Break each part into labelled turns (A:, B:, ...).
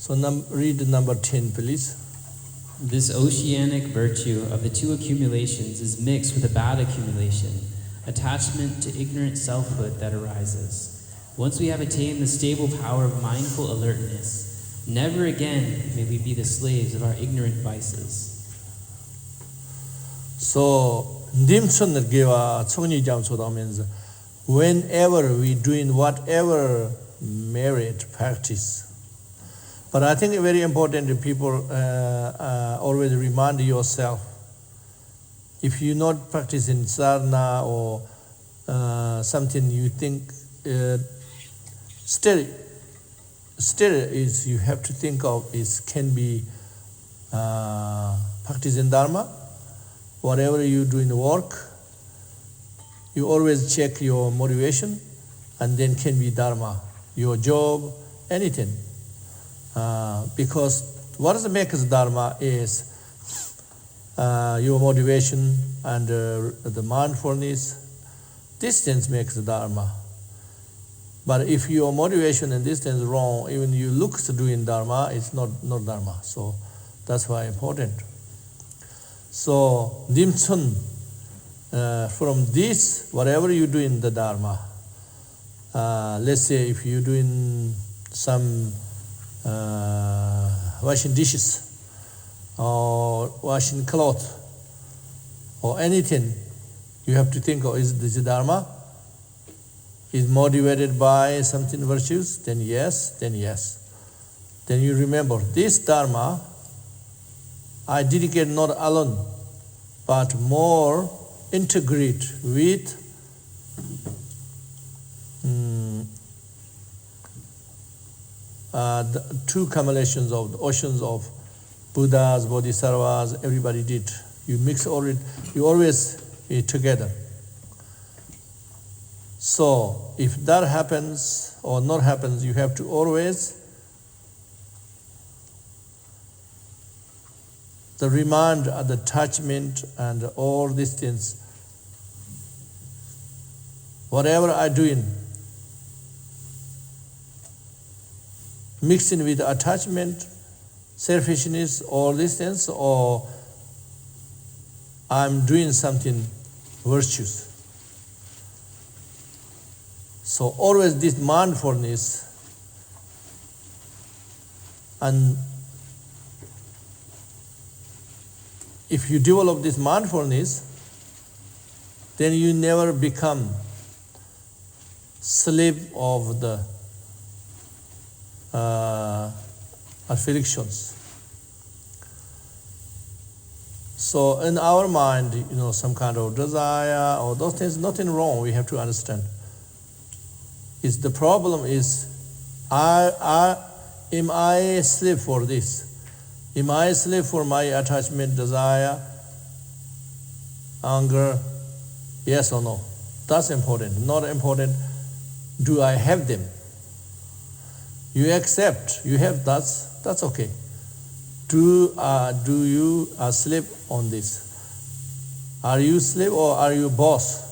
A: So read number 10, please.
B: This oceanic virtue of the two accumulations is mixed with a bad accumulation, attachment to ignorant selfhood that arises. Once we have attained the stable power of mindful alertness, never again may we be the slaves of our ignorant vices.
A: So, Dimsun Giva Tsuni Jam Soda means whenever we doing whatever merit practice. But I think very important people always remind yourself, if you not practicing sadhana or something you think still is you have to think of is can be practicing dharma. Whatever you do in the work, you always check your motivation, and then can be dharma, your job, anything. Because what makes dharma is your motivation and the mindfulness. Distance makes dharma. But if your motivation and distance wrong, even you look to doing dharma, it's not dharma. So that's why important. So Dimsun, from this, whatever you do in the dharma, let's say if you're doing some washing dishes or washing clothes or anything, you have to think, is this dharma? Is motivated by something virtues? Then yes. Then you remember, this dharma, I dedicate not alone, but more integrate with the two accumulations of the oceans of Buddhas, Bodhisattvas, everybody did. You mix all it, you always be together. So if that happens or not happens, you have to always the remind, the attachment, and all these things. Whatever I doing, mixing with attachment, selfishness, all these things, or I'm doing something virtuous. So always this mindfulness, and if you develop this mindfulness, then you never become slave of the afflictions. So in our mind, some kind of desire or those things, nothing wrong, we have to understand. The problem is, am I a slave for this? Am I a slave for my attachment, desire, anger? Yes or no? That's important. Not important, do I have them? You accept, you have, that's okay. Do you slave on this? Are you slave or are you boss?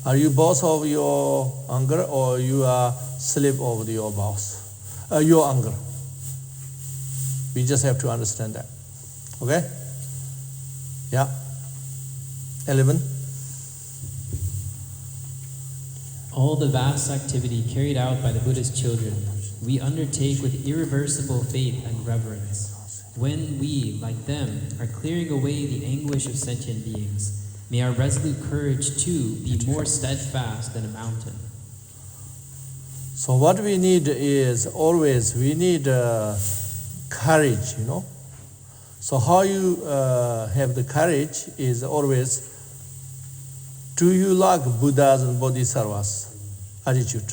A: Are you boss of your anger or you are slave of your boss? Your anger. We just have to understand that. Okay? Yeah. 11.
B: All the vast activity carried out by the Buddha's children, we undertake with irreversible faith and reverence. When we, like them, are clearing away the anguish of sentient beings, may our resolute courage too be more steadfast than a mountain.
A: So what we need is always, we need courage, So how you have the courage is always, do you like Buddhas and Bodhisattvas attitude?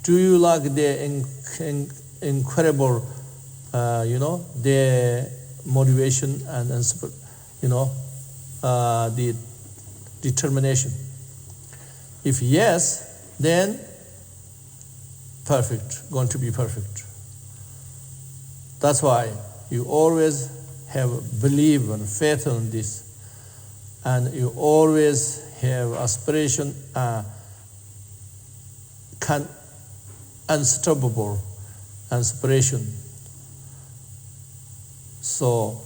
A: Do you like their incredible, their motivation and the determination? If yes, then perfect, going to be perfect. That's why you always have belief and faith on this, and you always have aspiration, unstoppable and separation. So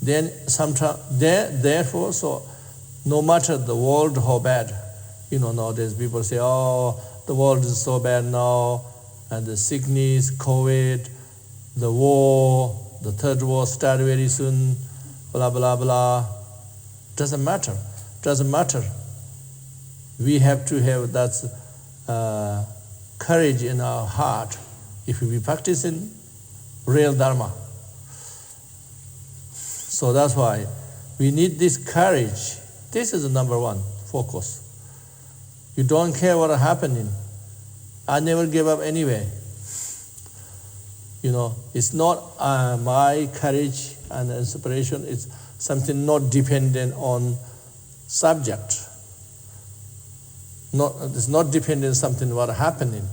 A: then therefore, so no matter the world how bad, nowadays people say, oh, the world is so bad now, and the sickness, COVID, the war, the third war start very soon, blah, blah, blah. Doesn't matter. We have to have that courage in our heart if we practice in real Dharma. So that's why we need this courage. This is the number one focus. You don't care what is happening. I never give up anyway. It's not my courage and inspiration. It's something not dependent on subject. It's not dependent on something what happening.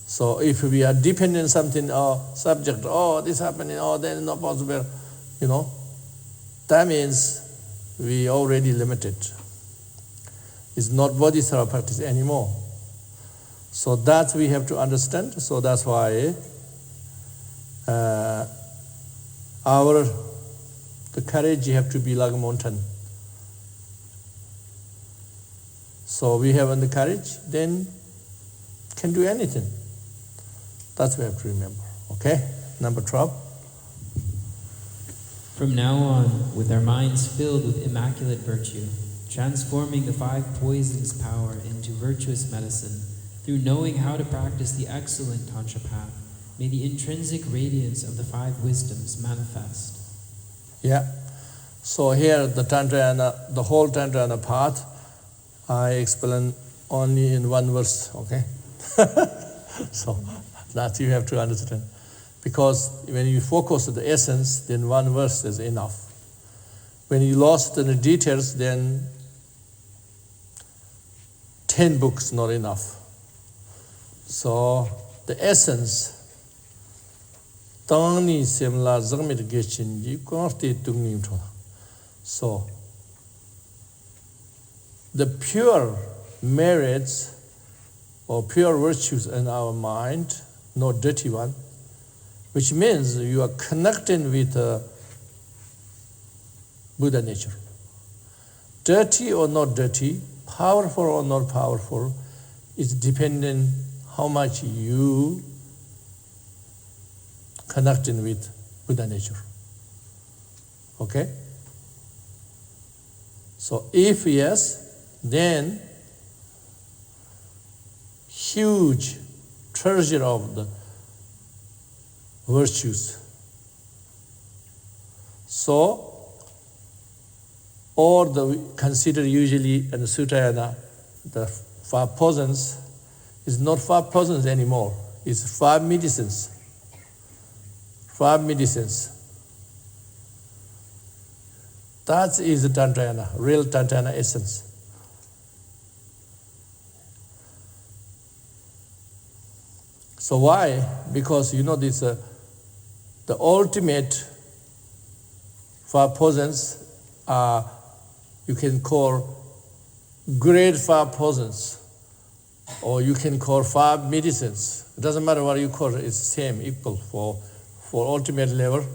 A: So if we are dependent on something or subject, this happening, then it's not possible, that means we already limited. It's not bodhisattva practice anymore. So that we have to understand. So that's why the courage have to be like a mountain. So we have the courage, then can do anything. That's what we have to remember. Okay? Number 12.
B: From now on, with our minds filled with immaculate virtue, transforming the 5 poisons power into virtuous medicine, through knowing how to practice the excellent Tantra path, may the intrinsic radiance of the 5 wisdoms manifest.
A: Yeah. So here the Tantra and the whole Tantra and the path, I explain only in one verse, okay? So that you have to understand. Because when you focus on the essence, then one verse is enough. When you lost in the details, then 10 books not enough. So the essence, so the pure merits or pure virtues in our mind, no dirty one, which means you are connecting with Buddha nature. Dirty or not dirty, powerful or not powerful, is dependent how much you connecting with Buddha nature. Okay? So if yes, then huge treasure of the virtues. So, or we consider usually in the Sutta, the 5 poisons is not 5 poisons anymore. It's 5 medicines. 5 medicines. That is the Tantra, real Tantra essence. So why? Because this the ultimate 5 poisons are, you can call grade 5 poisons, or you can call 5 medicines. It doesn't matter what you call it, it's the same, equal for ultimate level.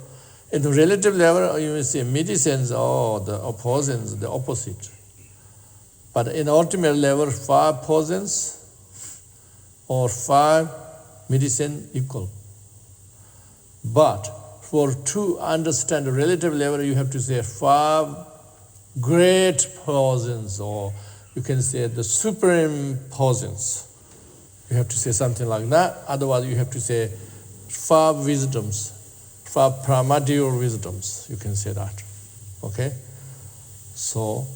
A: At the relative level, you will say medicines or the poisons, the opposite. But in ultimate level, 5 poisons or 5 medicine equal. But to understand the relative level, you have to say 5 great poisons, or you can say the supreme poisons. You have to say something like that. Otherwise, you have to say 5 wisdoms, 5 primordial wisdoms. You can say that. Okay? So,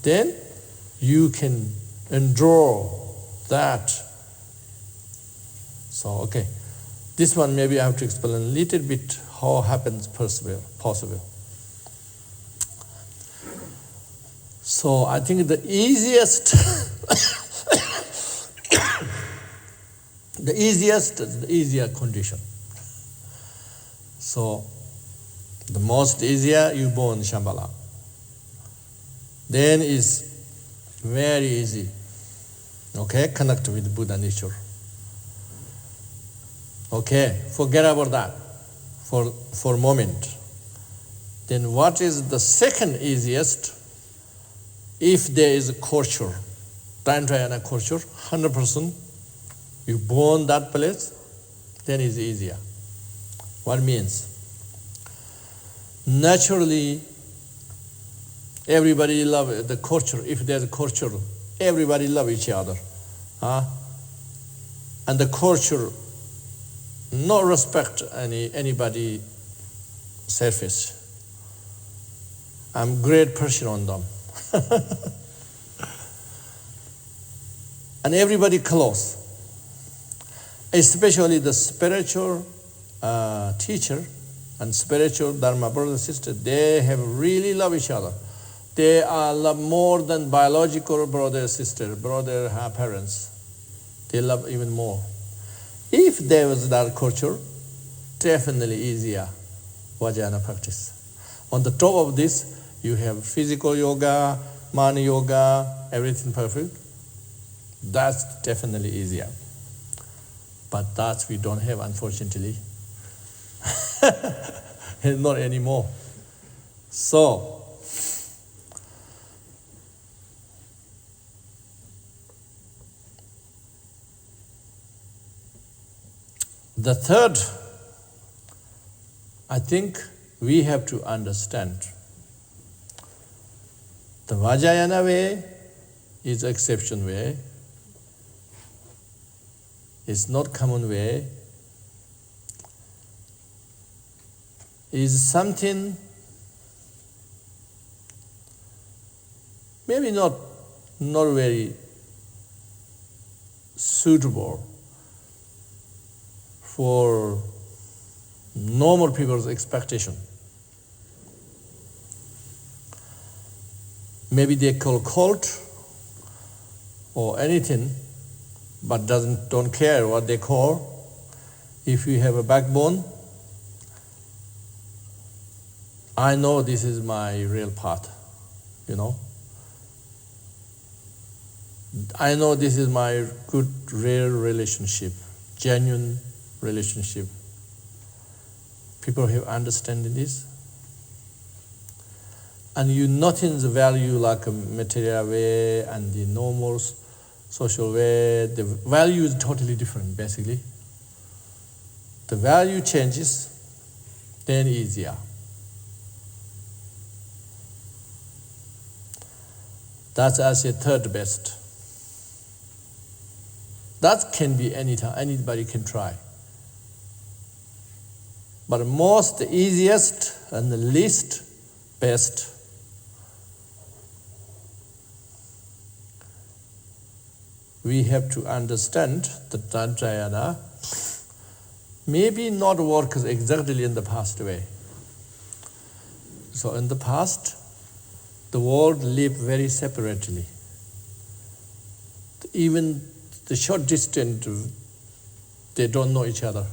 A: then you can endure that. So, okay. This one maybe I have to explain a little bit how happens possible. So I think the easiest the easier condition. So the most easier, you born Shambhala. Then is very easy. Okay, connect with Buddha nature. Okay, forget about that for a moment. Then what is the second easiest? If there is a culture, Tantra culture, 100%, you born that place, then it's easier. What means? Naturally, everybody love the culture. If there's a culture, everybody love each other. And the culture, no respect anybody surface. I'm great person on them. And everybody close. Especially the spiritual teacher and spiritual Dharma brother and sister, they have really love each other. They are love more than biological brother sister, brother parents. They love even more. If there was that culture, definitely easier Vajrayana practice. On the top of this, you have physical yoga, mana yoga, everything perfect. That's definitely easier. But that we don't have, unfortunately. Not anymore. So, the third, I think we have to understand the Vajrayana way is exception way. It's not common way. Is something maybe not very suitable for normal people's expectation. Maybe they call cult or anything, but don't care what they call. If you have a backbone, I know this is my real path, I know this is my good, real relationship, genuine relationship. People have understanding this. And you nothing's value like a material way and the normal social way. The value is totally different, basically. The value changes, then easier. That's as a third best. That can be anytime, anybody can try. But most easiest and the least best, we have to understand that Tantra maybe not work exactly in the past way. So in the past, the world lived very separately. Even the short distance, they don't know each other.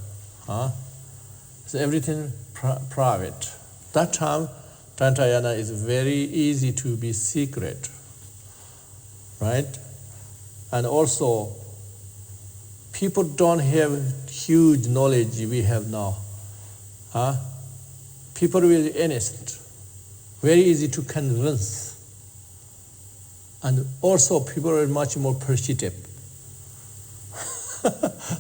A: So everything private. That time, Tantra is very easy to be secret, right? And also, people don't have huge knowledge we have now. People are really honest, very easy to convince. And also, people are much more perceptive.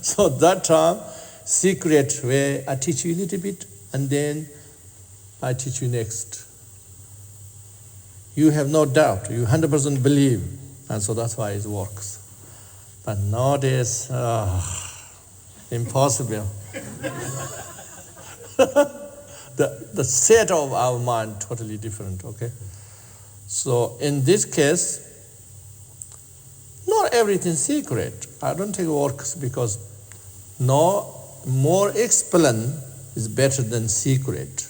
A: So that time, secret way, I teach you a little bit, and then I teach you next. You have no doubt, you 100% believe, and so that's why it works. But nowadays, impossible. The set of our mind totally different, okay? So in this case, not everything secret. I don't think it works because more explain is better than secret.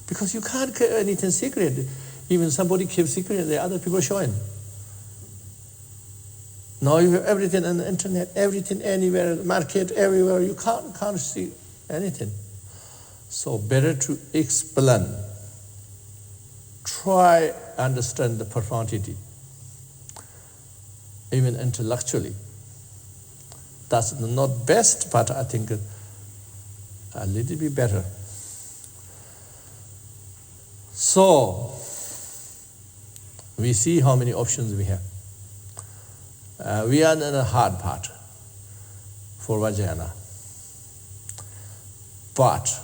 A: Because you can't keep anything secret. Even somebody keeps secret, the other people showing. Now you have everything on the internet, everything anywhere, market, everywhere. You can't see anything. So better to explain. Try understand the profundity, even intellectually. That's not best, but I think a little bit better. So, we see how many options we have. We are in the hard part for Vajrayana. But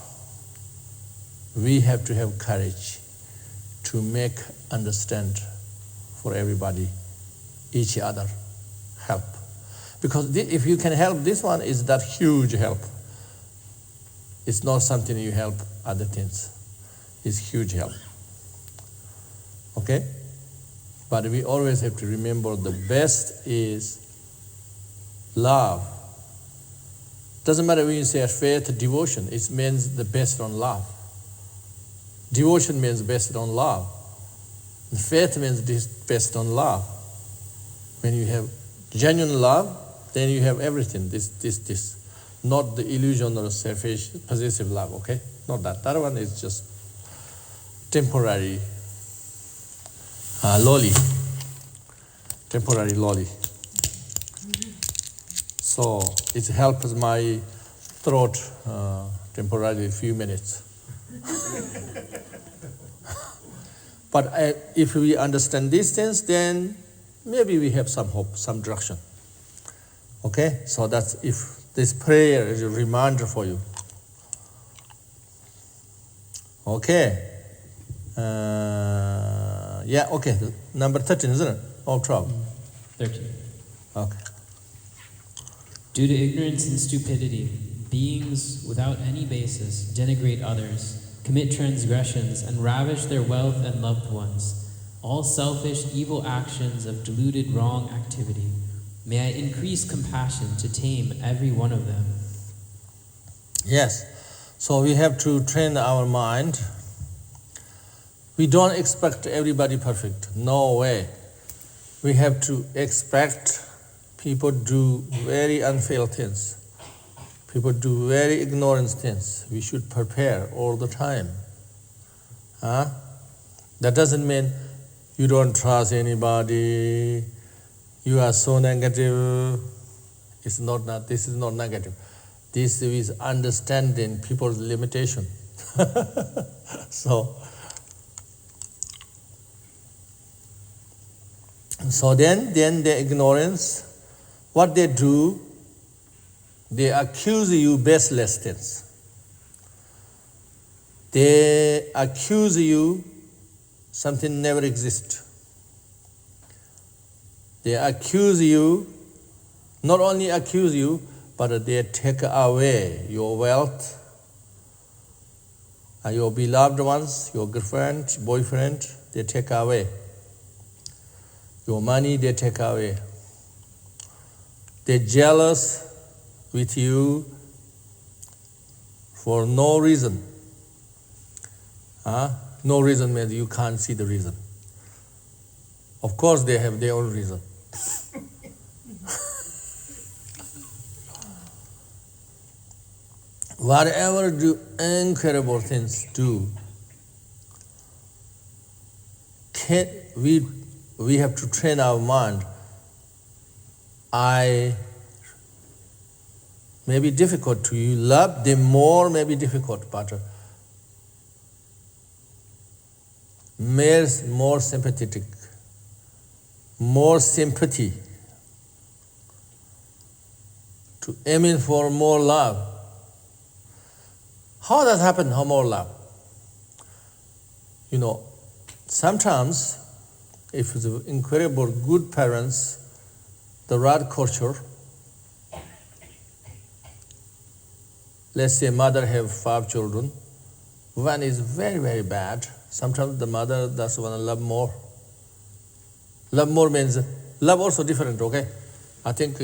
A: we have to have courage to make understand for everybody, each other, help. Because if you can help, this one is that huge help. It's not something you help other things. It's huge help. Okay? But we always have to remember the best is love. Doesn't matter when you say faith, devotion, it means the best on love. Devotion means based on love. Faith means this based on love. When you have genuine love, then you have everything, this. Not the illusion or selfish, possessive love, okay? Not that. That one is just temporary lolly. Temporary lolly. So it helps my throat temporarily a few minutes. But if we understand these things, then maybe we have some hope, some direction. Okay? So that's if this prayer is a reminder for you. Okay. Yeah, okay. Number 13, isn't it? Or 12?
B: 13.
A: Okay.
B: Due to ignorance and stupidity, beings without any basis denigrate others, commit transgressions, and ravish their wealth and loved ones. All selfish, evil actions of deluded wrong activity. May I increase compassion to tame every one of them.
A: Yes. So we have to train our mind. We don't expect everybody perfect. No way. We have to expect people do very unfair things. People do very ignorant things. We should prepare all the time. That doesn't mean you don't trust anybody, you are so negative. This is not negative. This is understanding people's limitation. So then the ignorance, what they do, they accuse you baseless things. They accuse you something never exists. They accuse you, not only accuse you, but they take away your wealth, your beloved ones, your girlfriend, boyfriend, they take away. Your money, they take away. They're jealous with you for no reason. No reason means you can't see the reason. Of course they have their own reason. Whatever do incredible things do, we have to train our mind. May be difficult to you. Love them more may be difficult, but more sympathetic, more sympathy, to aiming for more love. How does happen? How more love? Sometimes if the incredible good parents, the right culture, let's say mother have 5 children, one is very, very bad. Sometimes the mother does want to love more. Love more means, love also different, okay? I think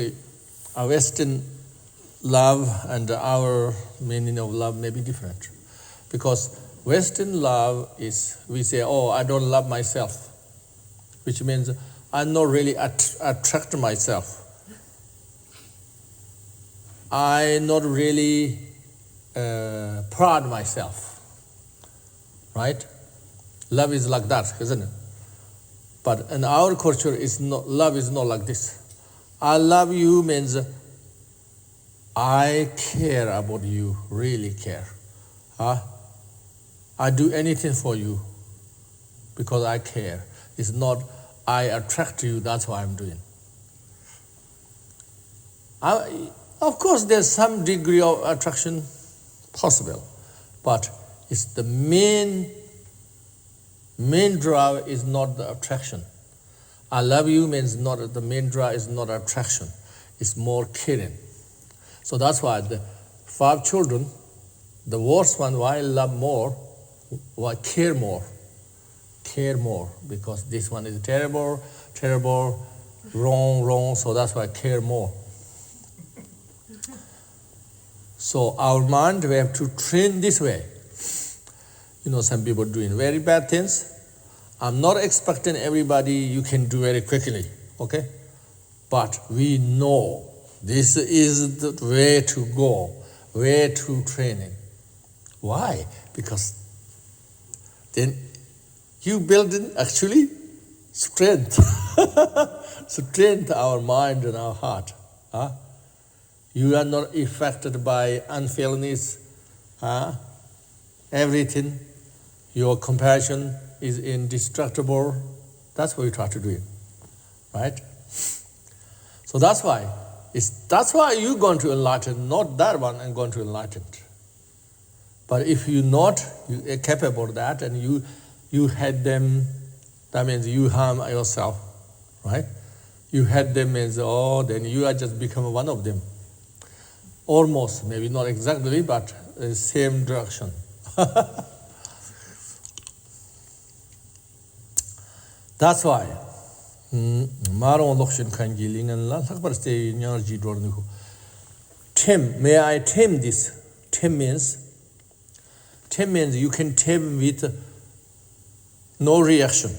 A: a Western love and our meaning of love may be different. Because Western love is, we say, I don't love myself, which means I'm not really attract myself. I'm not really proud myself, right? Love is like that, isn't it? But in our culture, love is not like this. I love you means I care about you, really care. I do anything for you because I care. It's not I attract you, that's what I'm doing. Of course, there's some degree of attraction possible, but it's the main drive is not the attraction. I love you means not the main drive is not attraction. It's more caring. So that's why the 5 children, the worst one, why I love more, why care more, because this one is terrible, wrong, so that's why I care more. So our mind, we have to train this way. Some people doing very bad things. I'm not expecting everybody you can do very quickly, okay? But we know this is the way to go, way to training. Why? Because then you build in actually strength. Strength our mind and our heart. You are not affected by unfairness, everything. Your compassion is indestructible. That's what you try to do it, right? So that's why you're going to enlighten, not that one and going to enlighten. But if you're not capable of that and you had them, that means you harm yourself, right? You had them means, then you are just become one of them. Almost, maybe not exactly, but same direction. That's why. May I tame this? Tame means you can tame with no reaction,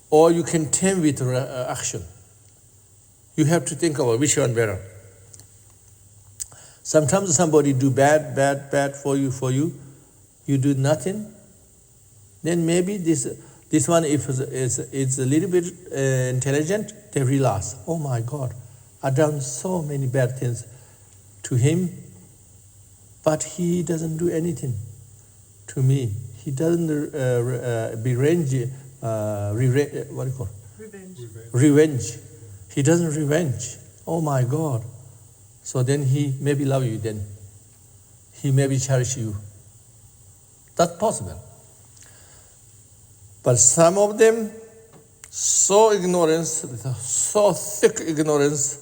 A: or you can tame with action. You have to think about which one better. Sometimes somebody do bad for you, you do nothing, then maybe this one, if it's a little bit intelligent, they realize, oh my God, I've done so many bad things to him, but he doesn't do anything to me. He doesn't revenge. He doesn't revenge. Oh my God. So then he maybe love you then. He maybe cherish you. That's possible. But some of them, so thick ignorance,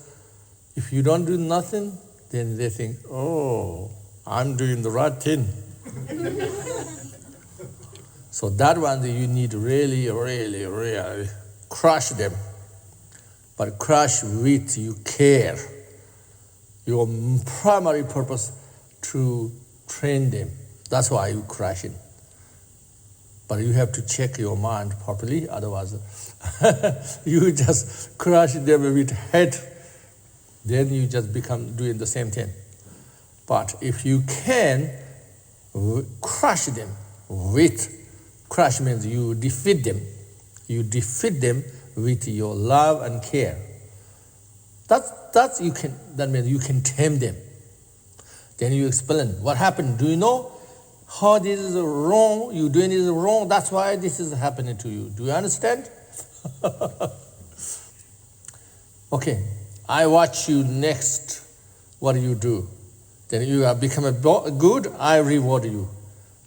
A: if you don't do nothing, then they think, oh, I'm doing the right thing. So that one you need really crush them. But crush with you care. Your primary purpose to train them. That's why you crush it. But you have to check your mind properly, otherwise you just crush them with hate, then you just become doing the same thing. But if you can crush them crush means you defeat them with your love and care. That means you can tame them. Then you explain what happened. Do you know how this is wrong? You doing this wrong. That's why this is happening to you. Do you understand? Okay, I watch you next. What do you do? Then you have become good. I reward you.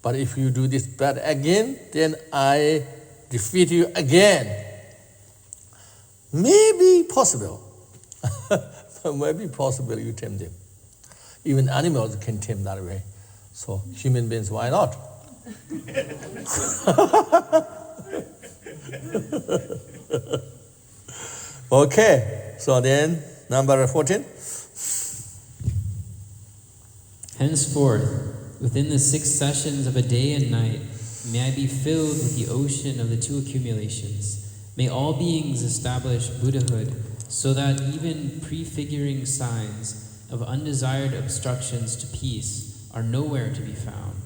A: But if you do this bad again, then I defeat you again. Maybe possible. Maybe possible you tame them. Even animals can tame that way. So human beings, why not? Okay, so then number 14.
B: Henceforth, within the 6 sessions of a day and night, may I be filled with the ocean of the 2 accumulations. May all beings establish Buddhahood, so that even prefiguring signs of undesired obstructions to peace are nowhere to be found.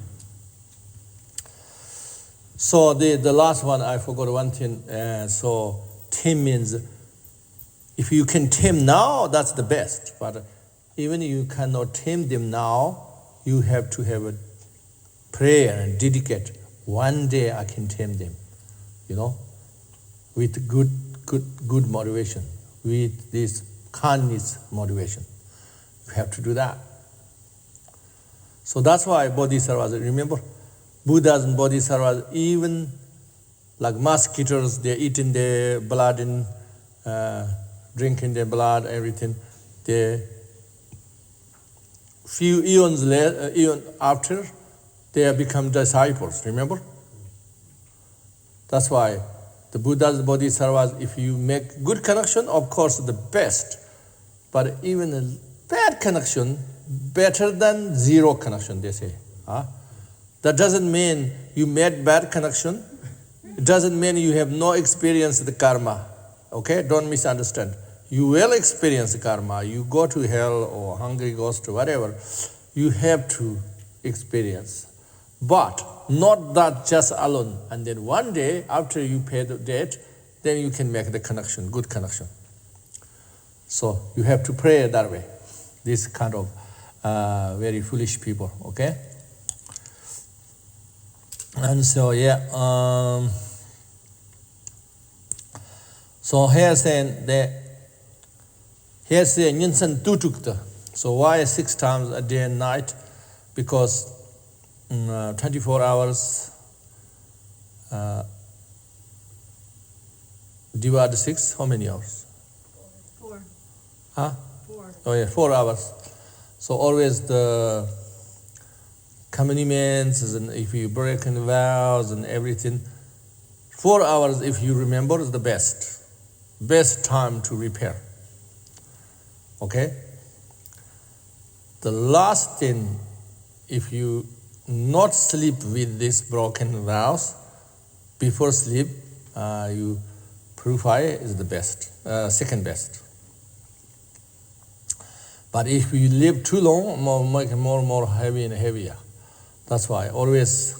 A: So the last one, I forgot one thing. So tame means, if you can tame now, that's the best. But even you cannot tame them now, you have to have a prayer and dedicate. One day I can tame them, with good motivation, with this kindness motivation. You have to do that. So that's why bodhisattvas, remember, Buddhas and bodhisattvas, even like mosquitoes, they're eating their blood and drinking their blood, everything. They few eons after, they have become disciples, remember? That's why the Buddhas, bodhisattvas, if you make good connection, of course the best. But even a bad connection, better than zero connection, they say. That doesn't mean you made bad connection. It doesn't mean you have no experience the karma. Okay, don't misunderstand. You will experience the karma. You go to hell or hungry ghost or whatever, you have to experience. But not that just alone. And then one day, after you pay the debt, then you can make the connection, good connection. So you have to pray that way. This kind of very foolish people, okay? And so, so here saying that, here saying Yinsen Tutukta. So why 6 times a day and night? Because 24 hours divide 6, how many hours?
C: 4.
A: 4.
C: 4.
A: Oh yeah, 4 hours. So always the commandments, and if you break in vows and everything, 4 hours, if you remember, is the best time to repair. Okay? The last thing, if you not sleep with these broken vows, before sleep, you purify is the best, second best. But if you live too long, make it more and more heavy and heavier. That's why always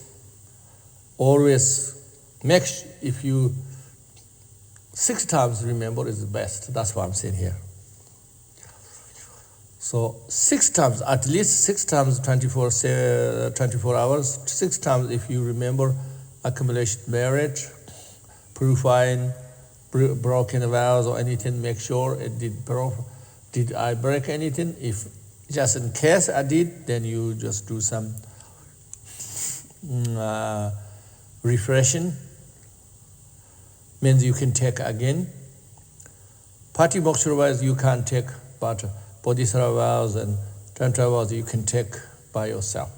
A: make, if you 6 times remember is the best. That's what I'm saying here. So 6 times, at least 6 times 24 hours, 6 times if you remember accumulation merit, purifying, broken vows or anything, make sure it did I break anything? If just in case I did, then you just do some refreshing. Means you can take again. Patimokkha vows you can't take, but Bodhisattva vows and Tantra vows you can take by yourself.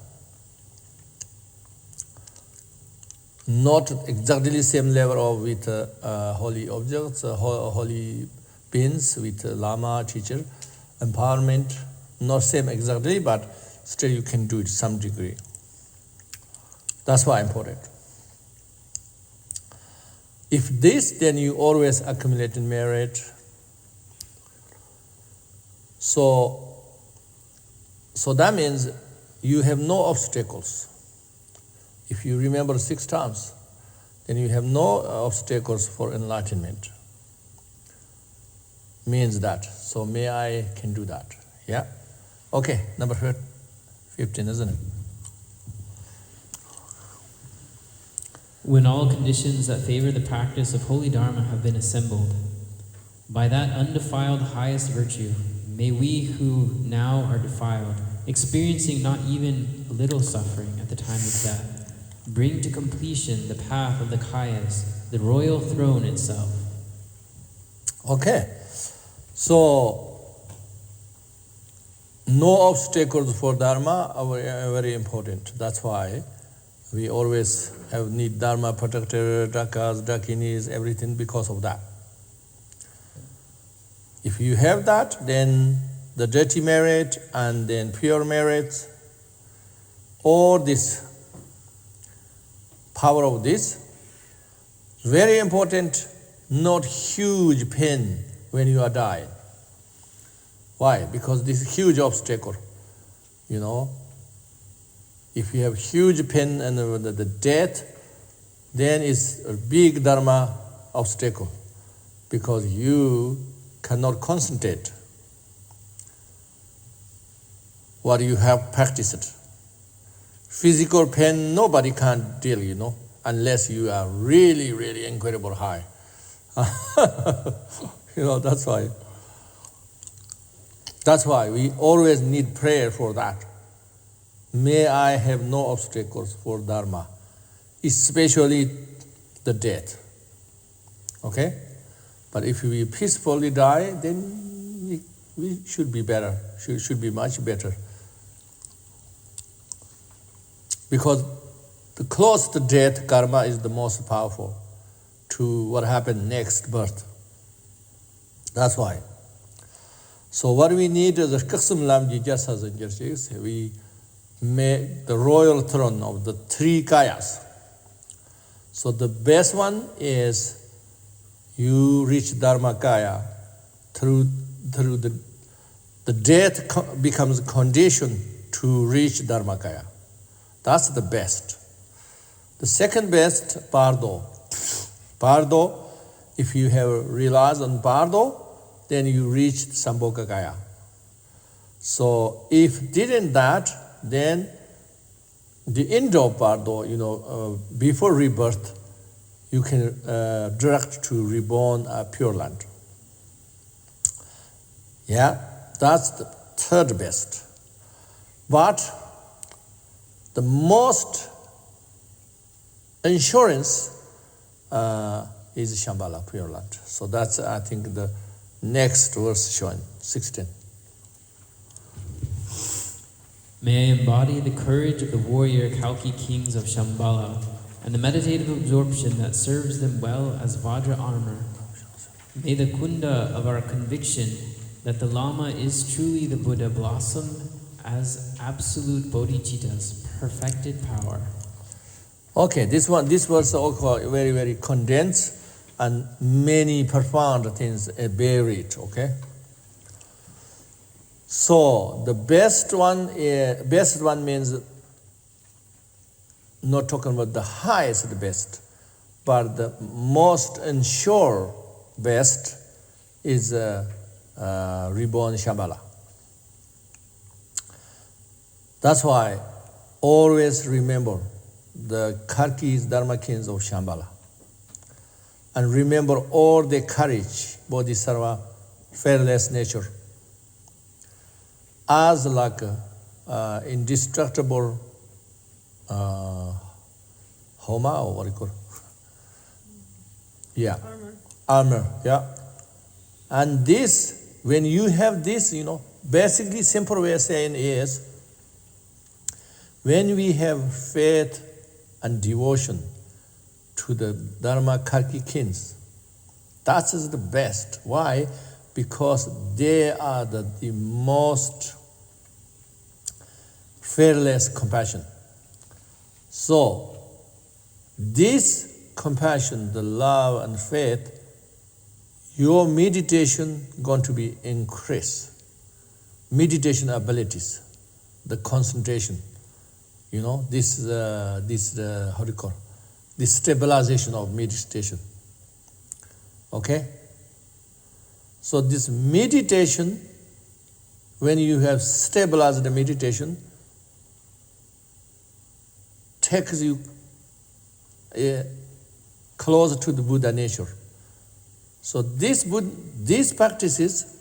A: Not exactly same level of with holy objects, holy beings, with Lama, teacher, empowerment, not same exactly, but still you can do it some degree. That's why important. If this, then you always accumulate in merit. So that means you have no obstacles. If you remember 6 times, then you have no obstacles for enlightenment. Means that. So may I can do that. Yeah? Okay, number 15, isn't it?
B: When all conditions that favor the practice of holy Dharma have been assembled, by that undefiled highest virtue, may we who now are defiled, experiencing not even a little suffering at the time of death, bring to completion the path of the Kayas, the royal throne itself.
A: Okay. So, no obstacles for Dharma are very important. That's why we always need Dharma protector, Dakas, Dakinis, everything because of that. If you have that, then the dirty merit and then pure merit, all this power of this, very important, not huge pain when you are dying. Why? Because this is huge obstacle, If you have huge pain and the death, then it's a big Dharma obstacle because you cannot concentrate. what you have practiced. Physical pain, nobody can deal, unless you are really, really incredible high. That's why. That's why we always need prayer for that. May I have no obstacles for Dharma, especially the death. Okay? But if we peacefully die, then we should be better, should be much better. Because the close to death, karma is the most powerful to what happened next birth. That's why. So what we need is the Kaksum Lamji just as in we make the royal throne of the three kayas. So the best one is you reach Dharma Kaya through the death becomes condition to reach Dharma Kaya. That's the best. The second best, Pardo. Pardo, if you have realized on Pardo, then you reach Sambhoga Kaya. So if didn't that, then the end of Pardo, before rebirth, you can direct to reborn Pure Land. Yeah, that's the third best. But the most insurance is Shambhala, Pure Land. So that's, I think, the next verse showing, 16.
B: May I embody the courage of the warrior Kalki kings of Shambhala and the meditative absorption that serves them well as Vajra armor. May the kunda of our conviction that the Lama is truly the Buddha blossom as absolute bodhicitta's perfected power.
A: Okay, this verse also very, very condensed and many profound things buried, okay? So the best one means not talking about the highest best, but the most ensure best is reborn Shambhala. That's why always remember the Karkis, Dharma kings of Shambhala. And remember all the courage, bodhisattva, fearless nature, as like indestructible Homa, or what do you call it? Yeah. Armor, yeah. And this, when you have this, basically simple way of saying is, when we have faith and devotion to the Dharma Karki kings, that is the best. Why? Because they are the most fearless compassion. So, this compassion, the love and faith, your meditation going to be increased. Meditation abilities, the concentration, this how do you call it? This stabilization of meditation. Okay? So this meditation, when you have stabilized the meditation, takes you closer to the Buddha nature. So these practices,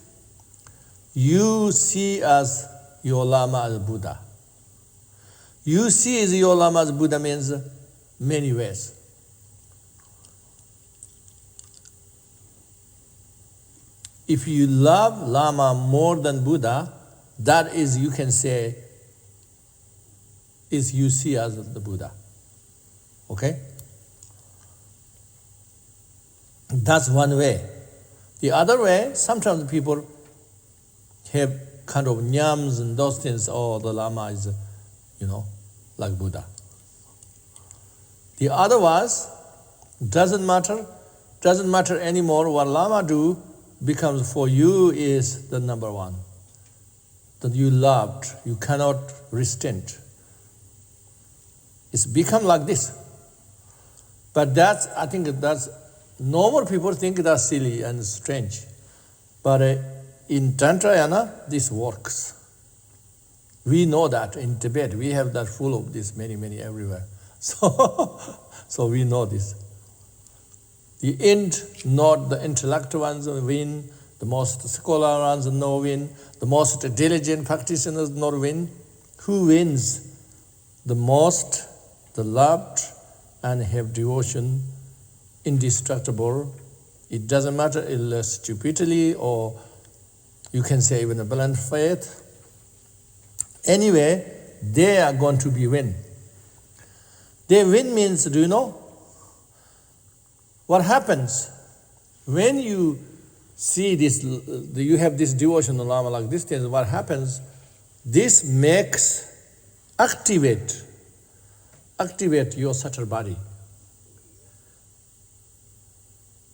A: you see as your Lama as Buddha. You see as your Lama as Buddha means many ways. If you love Lama more than Buddha, that is, you can say, is you see as the Buddha. Okay? That's one way. The other way, sometimes people have kind of nyams and those things, oh, the Lama is, like Buddha. The other was, doesn't matter anymore what Lama do, becomes for you is the number one. That you loved, you cannot restrain. It's become like this. But I think that's, normal people think that's silly and strange. But in Tantra, this works. We know that in Tibet, we have that full of this, many everywhere. So we know this. The end, not the intellect ones win, the most scholar ones no win, the most diligent practitioners not win. Who wins? The most, the loved, and have devotion, indestructible. It doesn't matter if stupidity or you can say even a blind faith. Anyway, they are going to be win. They win means, do you know? What happens when you see this, you have this devotional Lama like this thing, what happens? This makes, activate your subtle body.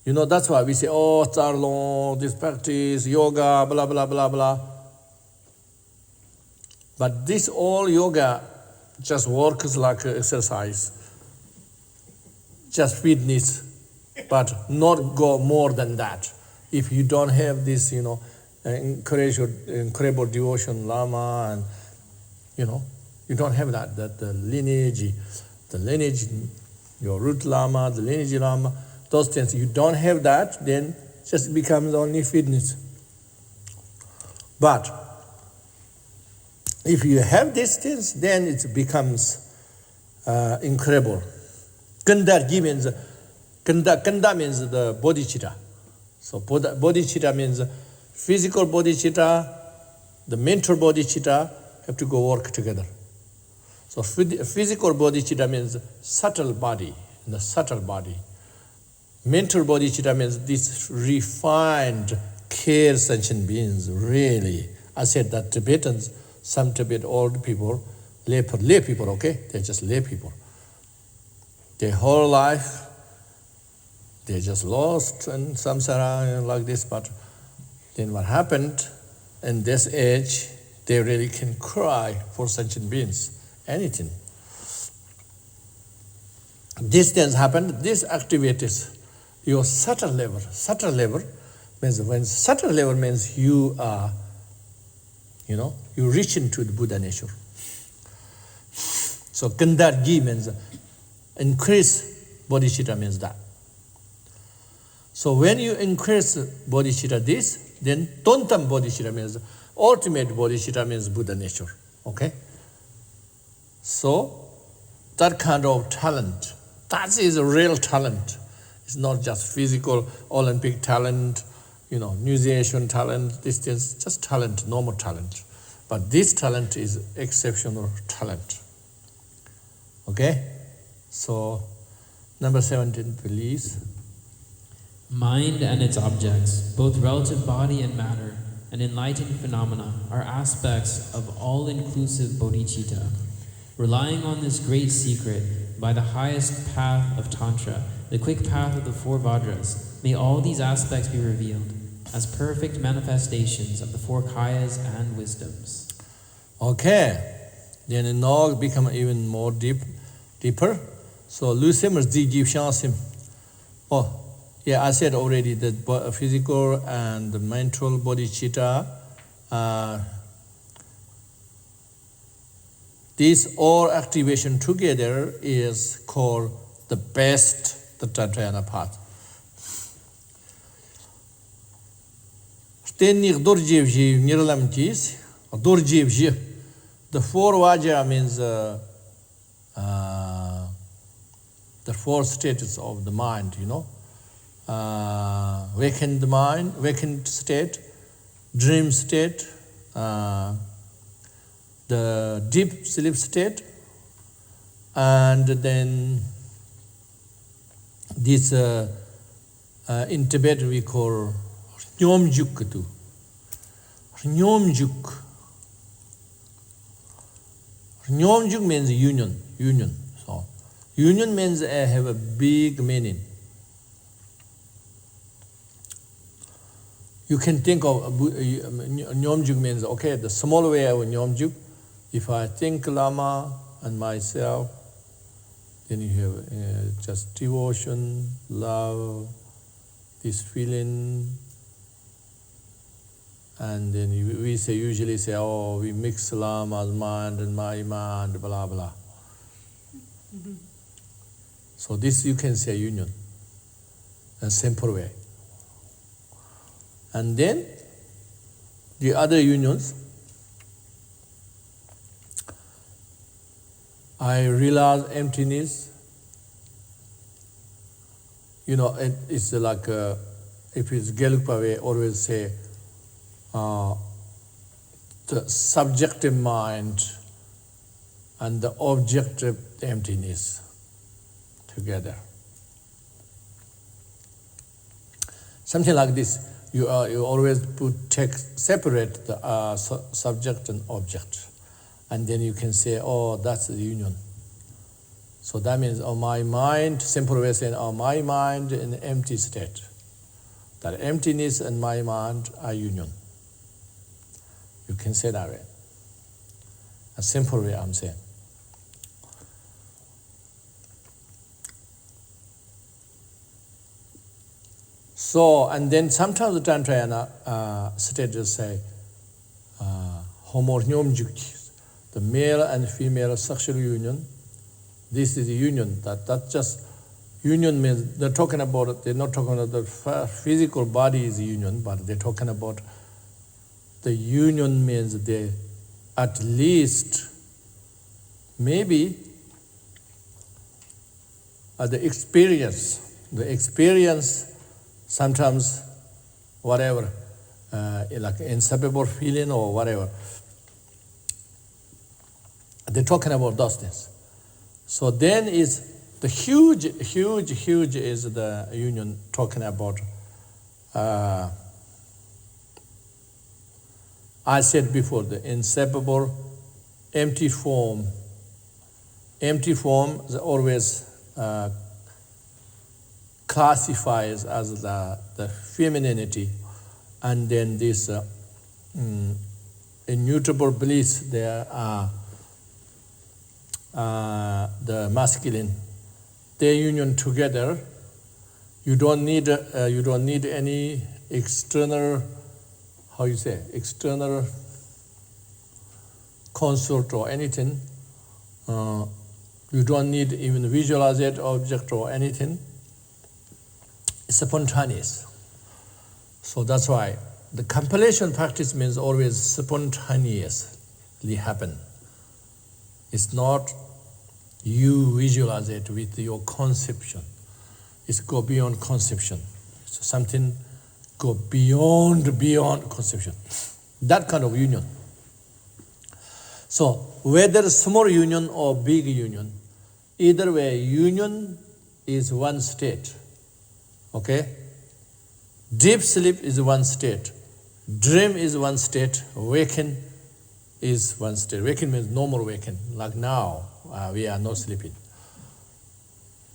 A: You know, that's why we say, oh, Tsarlong, this practice, yoga, blah, blah, blah, blah. But this all yoga just works like exercise, just fitness, but not go more than that. If you don't have this, incredible devotion, Lama, and, you don't have that the lineage, your root Lama, the lineage Lama, those things, you don't have that, then just becomes only fitness. But if you have these things, then it becomes incredible. Kandargi means, Kanda means the bodhicitta. So bodhicitta means physical bodhicitta, the mental bodhicitta have to go work together. So physical bodhicitta means subtle body, the subtle body. Mental bodhicitta means this refined care sentient beings, really. I said that Tibetans, some Tibet old people, lay people, okay? They're just lay people. Their whole life, they're just lost in samsara like this, but then what happened in this age, they really can cry for sentient beings, anything. These things happened, this activates your subtle level. Subtle level means, when subtle level means you are, you reach into the Buddha nature. So Kandargi means increase bodhicitta means that. So when you increase bodhicitta this, then Tontam bodhicitta means ultimate bodhicitta means Buddha nature. Okay? So that kind of talent, that is a real talent. It's not just physical Olympic talent, musician talent, this is just talent, normal talent. But this talent is exceptional talent. Okay? So, number 17, please.
B: Mind and its objects, both relative body and matter, and enlightened phenomena, are aspects of all-inclusive bodhicitta. Relying on this great secret, by the highest path of Tantra, the quick path of the four Vajras, may all these aspects be revealed as perfect manifestations of the four kayas and wisdoms. Okay, then now become even more deeper. So Lucimus Digi Shansim. Oh, yeah, I said already that physical and the mental bodhicitta, this all activation together is called the best, the Tantrayana path. The four Vajra means the four states of the mind, Wakened mind, wakened state, dream state, the deep sleep state, and then this in Tibet we call Nyomjuk. Nyomjuk means union. So union means have a big meaning. You can think of Nyomjuk means, okay, the small way of Nyomjuk. If I think Lama and myself, then you have just devotion, love, this feeling,
A: And then we usually say, oh, we mix Lama's mind and my mind, blah, blah. So this you can say union, a simple way. And then the other unions, I realize emptiness. It's like, if it's Gelugpa way, always say, the subjective mind and the objective emptiness together. Something like this. You always separate the subject and object, and then you can say, oh, that's the union. So that means, my mind, simple way saying, my mind in empty state. That emptiness and my mind are union. You can say that way. A simple way I'm saying. So, and then sometimes the Tantrayana stages say, homornium jukti, the male and female sexual union. This is the union. That just union means they're not talking about the physical body is the union, but they're talking about the union means they at least maybe the experience sometimes whatever, like inseparable feeling or whatever. They're talking about those things. So then is the huge is the union talking about, I said before, the inseparable empty form. Empty form is always classifies as the femininity, and then this immutable bliss, there are the masculine. Their union together, you don't need any external, external consult or anything. You don't need even visualize that object or anything. It's spontaneous. So that's why the compilation practice means always spontaneously happen. It's not you visualize it with your conception. It's go beyond conception. So something go beyond conception. That kind of union. So whether small union or big union, either way, union is one state. Okay? Deep sleep is one state. Dream is one state. Waking is one state. Waking means normal waking. Like now, we are not sleeping.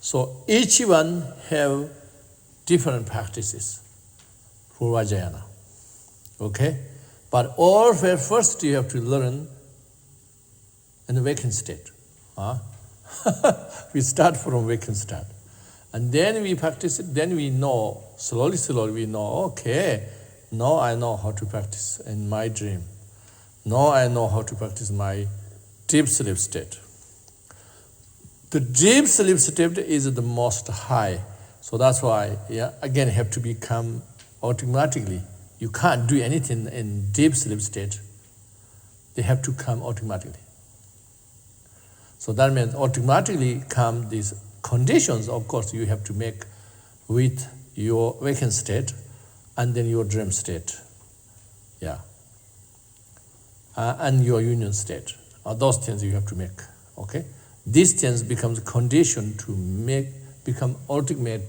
A: So each one have different practices for Vajrayana. Okay? But all first you have to learn in the waking state. We start from waking state. And then we practice it, then we know, slowly we know, okay, now I know how to practice in my dream. Now I know how to practice my deep sleep state. The deep sleep state is the most high. So that's why, again, have to become automatically. You can't do anything in deep sleep state. They have to come automatically. So that means automatically come these conditions, of course, you have to make with your waking state and then your dream state. And your union state. Those things you have to make. Okay? These things becomes condition to become ultimate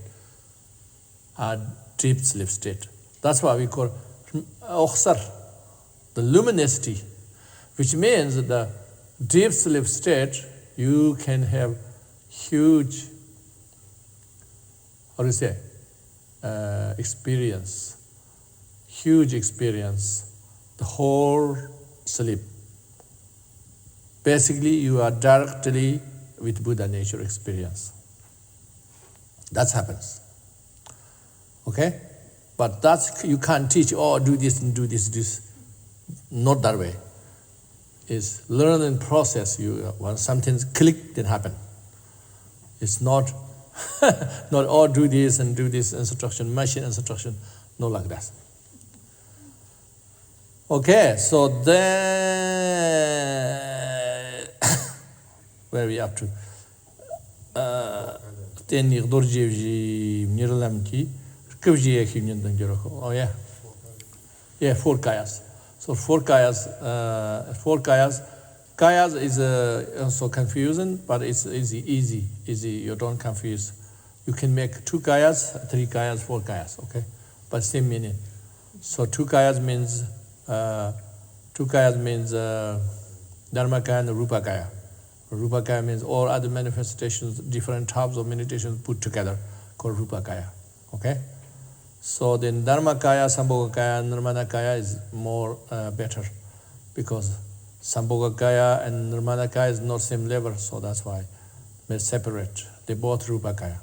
A: deep sleep state. That's why we call Oksar, the luminosity, which means the deep sleep state, you can have huge, experience, huge experience, the whole sleep. Basically, you are directly with Buddha nature experience. That happens. Okay? But you can't teach, do this and do this. not that way. It's learning process. When something click, then happen. It's not not all do this instruction, machine instruction, not like that. Okay, so then where are we up to? Oh yeah. Yeah, 4 kayas. So 4 kayas, Kayas is also confusing, but it's easy. You don't confuse. You can make 2 kayas, 3 kayas, 4 kayas, okay? But same meaning. So 2 kayas means Dharma kaya and Rupa kaya. Rupa kaya means all other manifestations, different types of meditations put together, called Rupa kaya, okay? So then Dharma kaya, Sambhoga kaya, Nirmana kaya is more better, because Sambhoga kaya and Nirmana kaya is not same level, so that's why they're separate. They both Rupa kaya.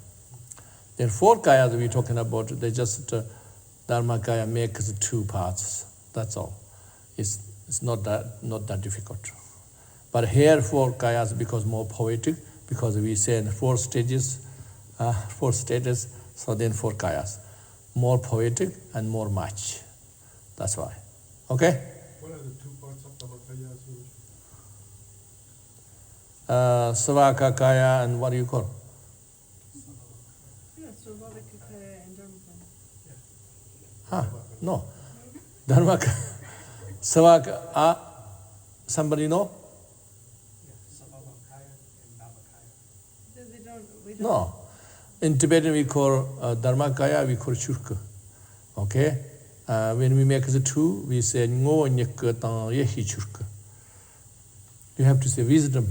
A: Then 4 kayas we're talking about, they just Dharma kaya makes 2 parts. That's all. It's not that difficult. But here 4 kayas because more poetic, because we say in 4 stages, so then 4 kayas. More poetic and more much. That's why. Okay?
C: What are the 2 parts of Dhammakaya?
A: Savaka kaya and what do you call?
D: Yeah, Savaka kaya and Dharmakaya.
A: No. Dharmaka. Savaka. Somebody know?
D: We don't.
A: No. In Tibetan we call Dharmakaya, we call Churka. Okay? When we make the 2, we say Ngo Nyaka Tang Yehi Churka. You have to say wisdom.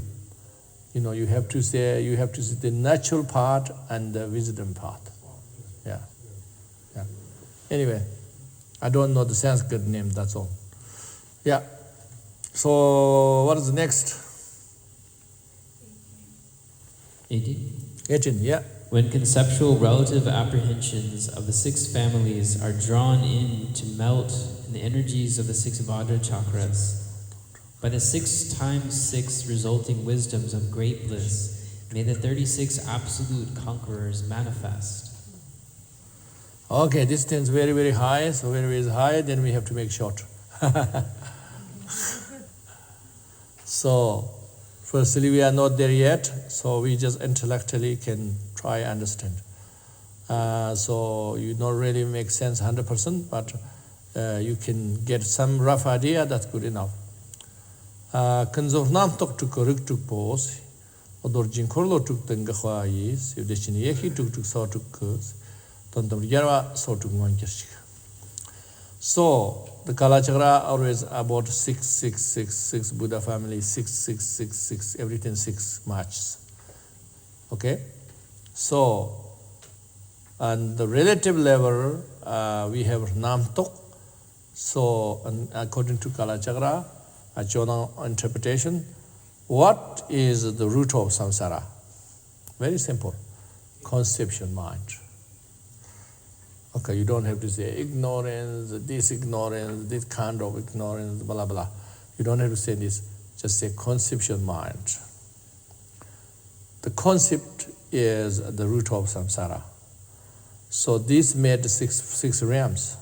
A: You have to say the natural part and the wisdom part. Yeah. Anyway, I don't know the Sanskrit name, that's all. Yeah. So what is the next? 18, yeah.
B: When conceptual relative apprehensions of the 6 families are drawn in to melt in the energies of the 6 Vajra chakras, by the 6 times 6 resulting wisdoms of great bliss, may the 36 absolute conquerors manifest.
A: Okay, distance very, very high. So when it is high, then we have to make short. So, firstly, we are not there yet, so we just intellectually can try understand. So you don't really make sense 100%, but you can get some rough idea, that's good enough. Kanzornam tok tuk rik tuk pos, odor jinkorlo tuk tengahwa is, if the chinyeki tuk tuk so tuk kurs, tontam yarwa so tuk monkirshik. So, the Kalachakra always about 6, Buddha family, 6, everything 6 matches. Okay? So, on the relative level, we have Namtok. So, according to Kalachakra, Achona interpretation, what is the root of samsara? Very simple. Conception mind. Okay, you don't have to say ignorance, this kind of ignorance, blah, blah. You don't have to say this. Just say conception mind. The concept is the root of samsara. So this made 6 realms.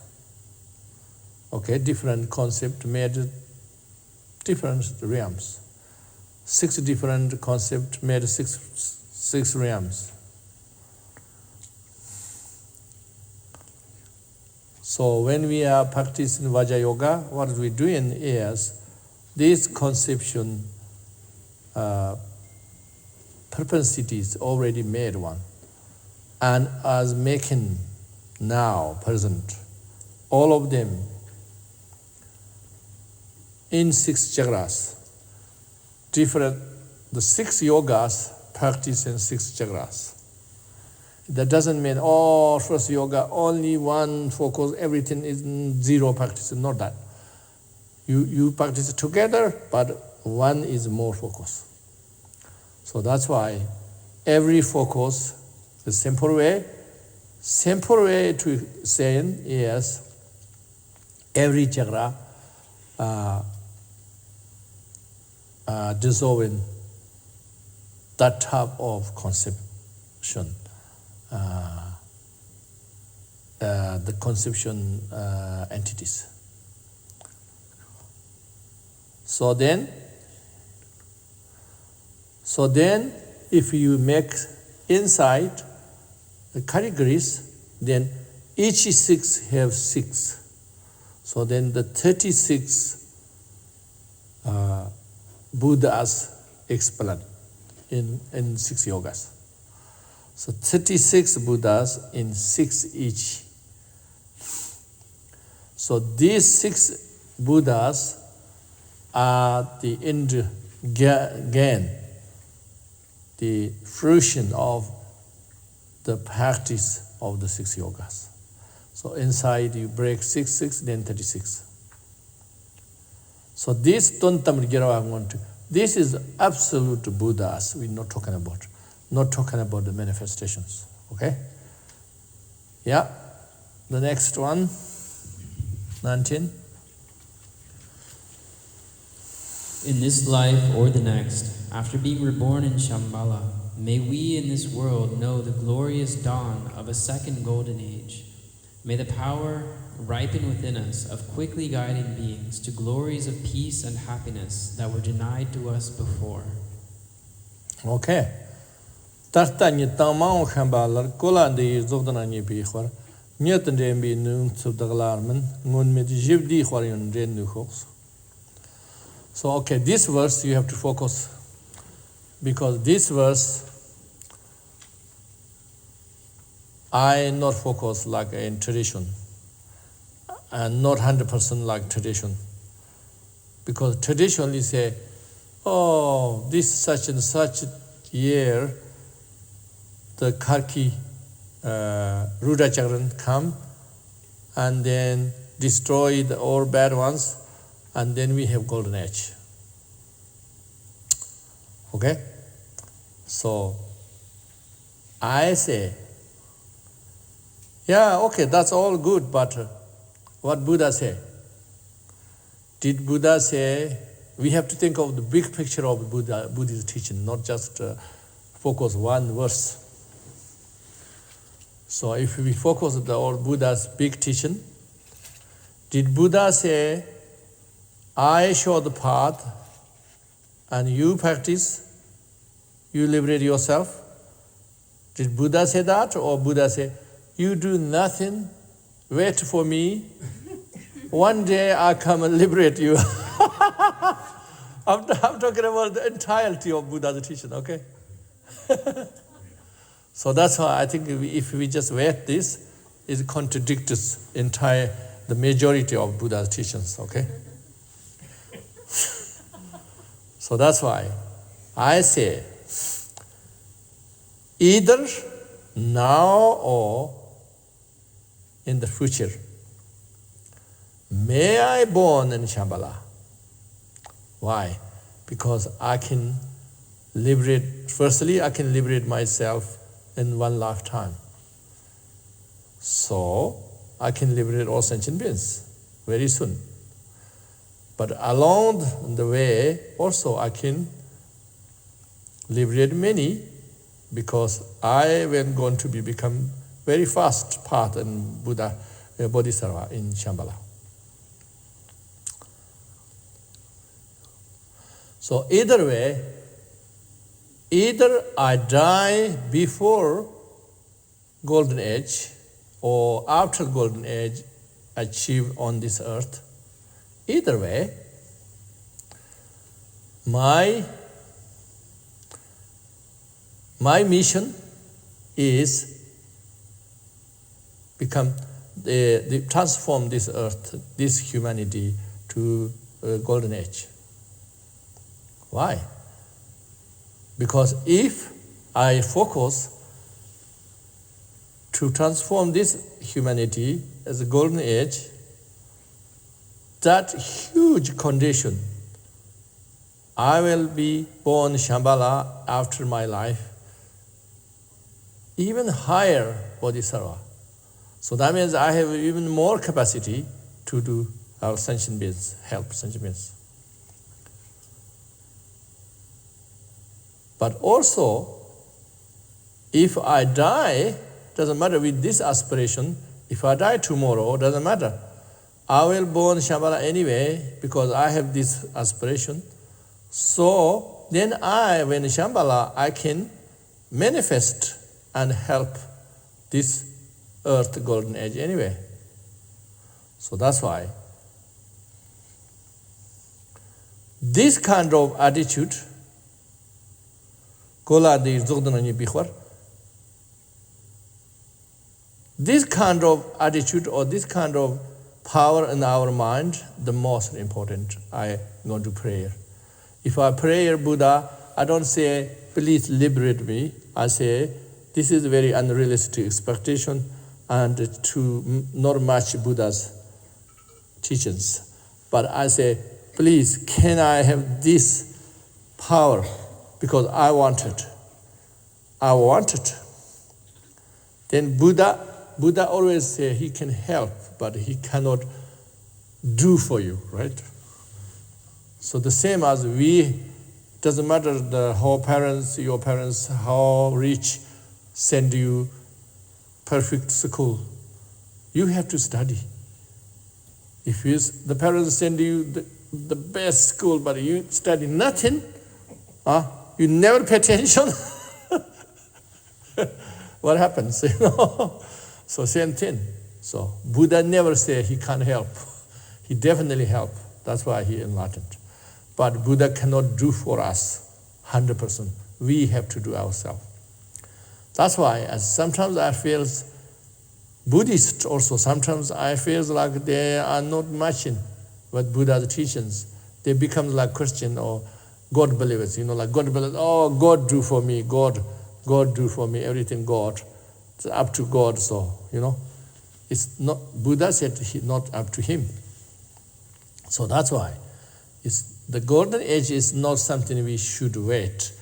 A: Okay, different concept made different realms. 6 different concepts made 6 realms. So when we are practicing Vajra Yoga, what we're doing is this conception propensity is already made one, and as making now present all of them in 6 chakras, different, the 6 yogas practice in 6 chakras. That doesn't mean, first yoga, only one focus, everything is 0 practice, not that. You practice together, but one is more focus. So that's why every focus, the simple way to saying is, every chakra dissolving that type of conception, the conception entities. So then, if you make inside the categories, then each 6 have 6. So then the 36 Buddhas explained in 6 yogas. So 36 Buddhas in 6 each. So these 6 Buddhas are the end gain, the fruition of the practice of the 6 yogas. So inside you break 6, 6, then 36. So this this is absolute Buddhas we're not talking about the manifestations. Okay? Yeah. The next one, 19.
B: In this life or the next, after being reborn in Shambhala, may we in this world know the glorious dawn of a second golden age. May the power ripen within us of quickly guiding beings to glories of peace and happiness that were denied to us before.
A: Okay. Tartani tamang Shambhala kolandi zogdanani bikhwar nyatende bi nun subdaglarmen ngun mit jivdi khwaryon ren nukhos. So okay, this verse you have to focus, because this verse I not focus like in tradition, and not 100% like tradition. Because traditionally say, oh, this such and such year, the Karki Rudachakran come and then destroy all bad ones, and then we have golden age. Okay? So I say, yeah, okay, that's all good, but what Buddha say? Did Buddha say, we have to think of the big picture of Buddha's teaching, not just focus one verse. So if we focus on the Buddha's big teaching, did Buddha say, I show the path and you practice, you liberate yourself? Did Buddha say that? Or Buddha say, you do nothing, wait for me, one day I'll come and liberate you. I'm talking about the entirety of Buddha's teaching, okay? So that's why I think if we just wait this, it contradicts the majority of Buddha's teachings, okay? So that's why I say, either now or in the future, may I born in Shambhala. Why? Because I can liberate myself in one lifetime. So I can liberate all sentient beings very soon. But along the way, also I can liberate many, because I am going to become very fast path in Buddha, Bodhisattva in Shambhala. So either way, either I die before golden age or after golden age achieved on this earth. Either way, my mission is transform this earth, this humanity to a golden age. Why? Because if I focus to transform this humanity as a golden age, that huge condition, I will be born Shambhala after my life, even higher Bodhisattva. So that means I have even more capacity to do our sentient beings, help sentient beings. But also, if I die, doesn't matter with this aspiration, if I die tomorrow, doesn't matter. I will born Shambhala anyway because I have this aspiration. So then when Shambhala, I can manifest and help this earth golden age anyway. So that's why this kind of attitude, this kind of attitude or this kind of power in our mind, the most important. I go to prayer. If I pray Buddha, I don't say, please liberate me. I say, this is a very unrealistic expectation and to not match Buddha's teachings. But I say, please, can I have this power? Because I want it. I want it. Then Buddha always say he can help, but he cannot do for you, right? So the same as we, doesn't matter how your parents, how rich, send you perfect school. You have to study. If the parents send you the best school, but you study nothing, you never pay attention, what happens, So same thing. So Buddha never say he can't help. He definitely help. That's why he enlightened. But Buddha cannot do for us 100%. We have to do ourselves. That's why sometimes I feel Buddhist also, sometimes I feel like they are not matching with Buddha's teachings. They become like Christian or God believers, like God believers, God do for me, God do for me, everything God. It's up to God, so, It's not, Buddha said not up to him. So that's why. The golden age is not something we should wait.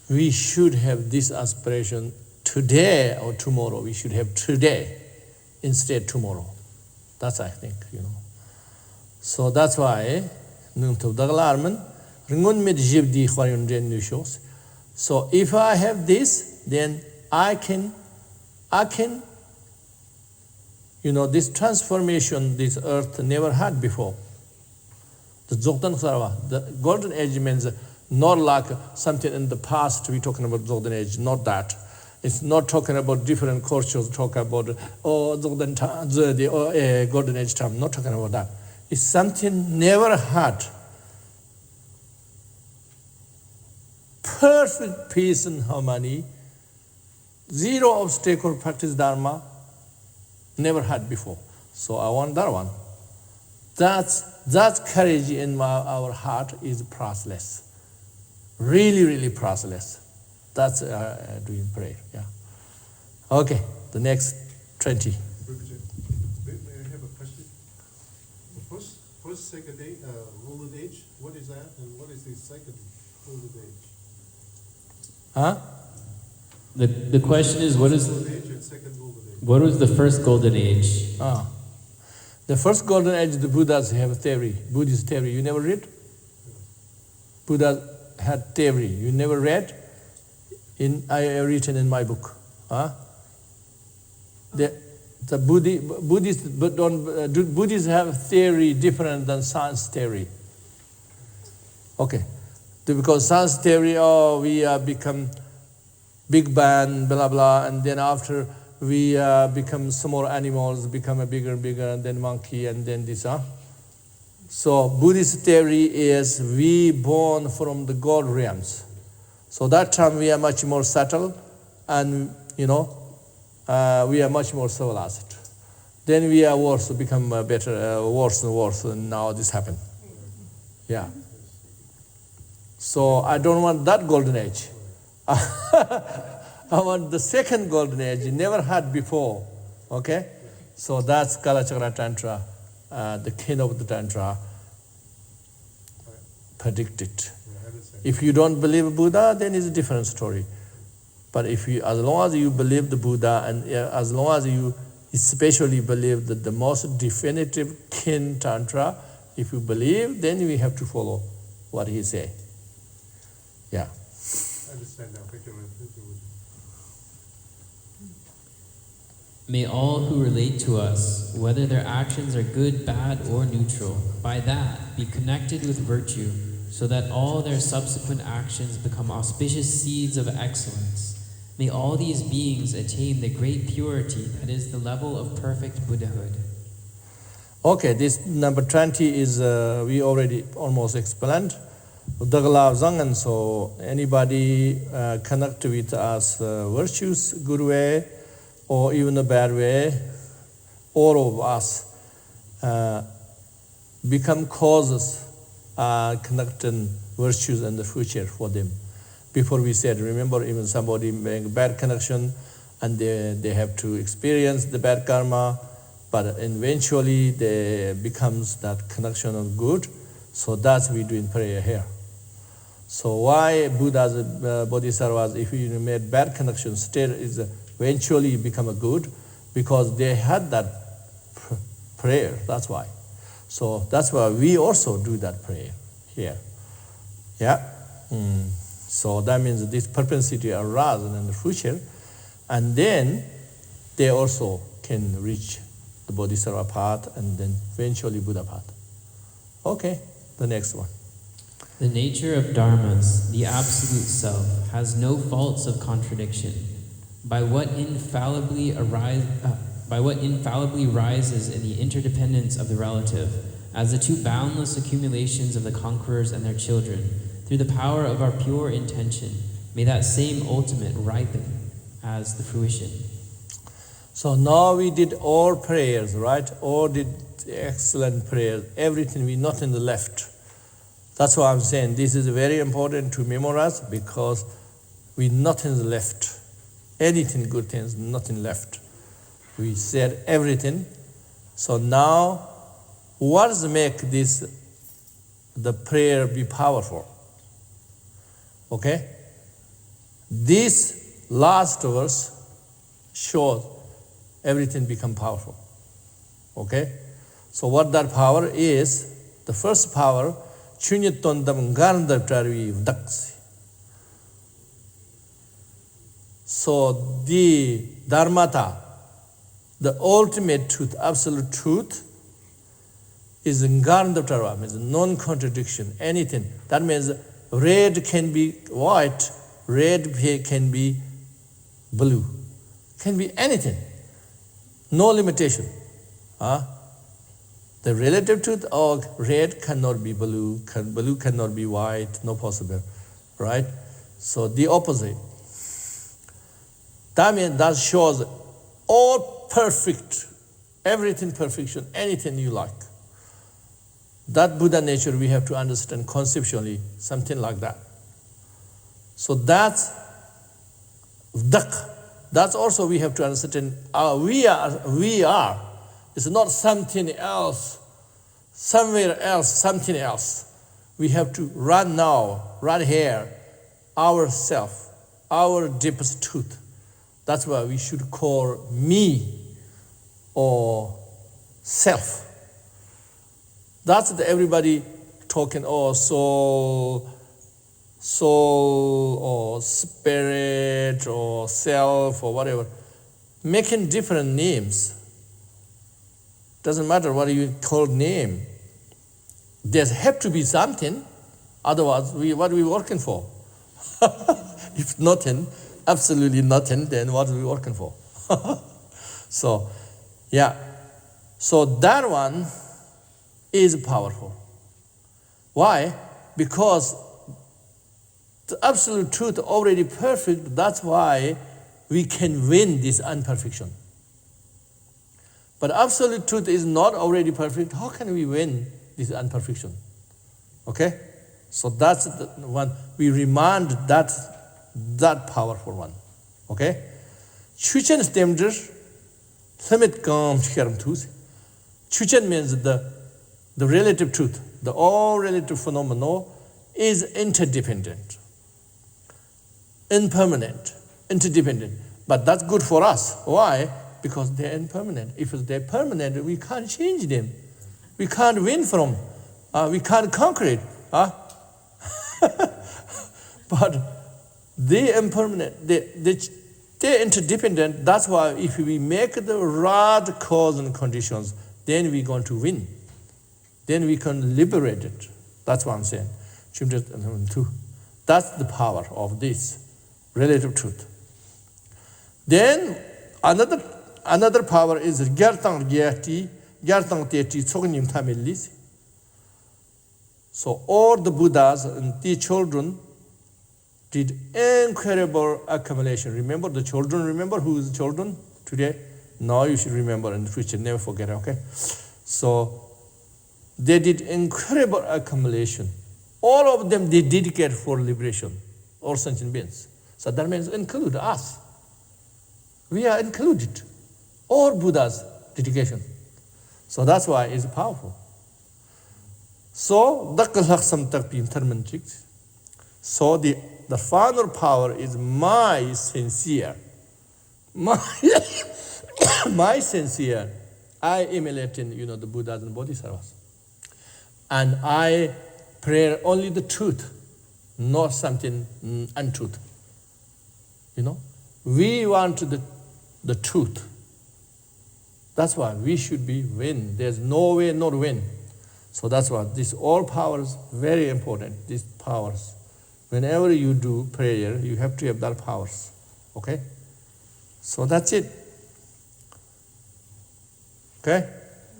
A: We should have this aspiration today or tomorrow. We should have today instead tomorrow. That's I think, So that's why, so if I have this, then I can, this transformation this earth never had before. The golden age means not like something in the past we're talking about golden age, not that. It's not talking about different cultures, talk about golden age time, not talking about that. It's something never had. Perfect peace and harmony, zero obstacle practice Dharma, never had before. So I want that one. That courage in our heart is priceless. Really, really priceless. That's doing prayer, yeah. Okay, the next 20.
C: May I have a question? The first sacred golden age, what is that? And what is the second golden age?
B: Huh? The question is, what was the first golden age?
A: The first golden age, the Buddhas have a theory, Buddhist theory. You never read? Buddha had theory. You never read? I written in my book. The Buddhists have theory different than science theory. Okay, because science theory, we become Big Bang, blah blah, and then after we become small animals, become a bigger, and then monkey, and then this. So Buddhist theory is we born from the God realms. So that time we are much more subtle, and we are much more civilized. Then we are worse, become better, worse and worse, and now this happened. Yeah. So I don't want that golden age. I want the second golden age, never had before. Okay? So that's Kalachakra Tantra, the king of the Tantra predicted. If you don't believe Buddha, then it's a different story. But as long as you believe the Buddha, and as long as you especially believe that the most definitive kin Tantra, if you believe, then we have to follow what he say. Yeah.
C: I understand now. Thank you.
B: May all who relate to us, whether their actions are good, bad, or neutral, by that be connected with virtue, so that all their subsequent actions become auspicious seeds of excellence. May all these beings attain the great purity that is the level of perfect Buddhahood.
A: Okay, this number 20 is, we already almost explained. And so anybody connect with us virtues, good way, or even a bad way, all of us become causes connecting virtues and the future for them. Before we said, remember, even somebody make bad connection and they have to experience the bad karma, but eventually they becomes that connection of good. So that's we do in prayer here. So why Buddhas, Bodhisattvas, if you made bad connections, still is eventually become a good, because they had that prayer, that's why. So that's why we also do that prayer here. Yeah. So that means this propensity arises in the future, and then they also can reach the Bodhisattva path and then eventually Buddha path. Okay, the next one.
B: The nature of dharmas, the absolute self, has no faults of contradiction. By what infallibly rises in the interdependence of the relative, as the two boundless accumulations of the conquerors and their children, through the power of our pure intention, may that same ultimate ripen as the fruition.
A: So now we did all prayers, right? All did excellent prayers, everything, we not in the left. That's why I'm saying this is very important to memorize, because we not in the left. Anything good things, nothing left. We said everything. So now, what does make the prayer be powerful? Okay? This last verse shows everything become powerful. Okay? So what that power is, the first power, Chunyatondam Garndavtari Vdaksi. So the dharmata, the ultimate truth, absolute truth, is Garndavtara, means non-contradiction, anything. That means red can be white, red can be blue, can be anything, no limitation. The relative truth of red cannot be blue, blue cannot be white, no possible, right? So the opposite. That means that shows all perfect, everything perfection, anything you like. That Buddha nature we have to understand conceptually, something like that. So that's vdak. That's also we have to understand. We are. It's not something else, somewhere else, something else. We have to run now, right here, ourself, our deepest truth. That's why we should call me or self. That's everybody talking, soul or spirit or self or whatever, making different names. Doesn't matter what you call name. There have to be something, otherwise what are we working for? If nothing, absolutely nothing, then what are we working for? So, yeah. So that one is powerful. Why? Because the absolute truth already perfect, that's why we can win this imperfection. But absolute truth is not already perfect. How can we win this imperfection? Okay? So that's the one. We remind that powerful one. Okay? Chuchen stemder, limit come tooth. Chuchen means the relative truth. The all relative phenomenon is interdependent, impermanent, interdependent. But that's good for us. Why? Because they're impermanent. If they're permanent, we can't change them. We can't win from. We can't conquer it. But they're impermanent. They're interdependent. That's why if we make the right cause and conditions, then we're going to win. Then we can liberate it. That's what I'm saying. That's the power of this relative truth. Then another power is Gyartang Gyati, Gyartang Teti, Tsognim Tamilis. So all the Buddhas and the children did incredible accumulation. Remember the children? Remember who is the children today? Now you should remember in the future, never forget, okay? So they did incredible accumulation. All of them they dedicate for liberation, all sentient beings. So that means include us. We are included. All Buddha's dedication. So that's why it's powerful. So so the final power is my sincere. My sincere. I emulate in the Buddhas and Bodhisattvas. And I pray only the truth, not something untruth. We want the truth. That's why we should be win. There's no way not win. So that's why this all powers very important. These powers. Whenever you do prayer, you have to have that powers. Okay? So that's it. Okay?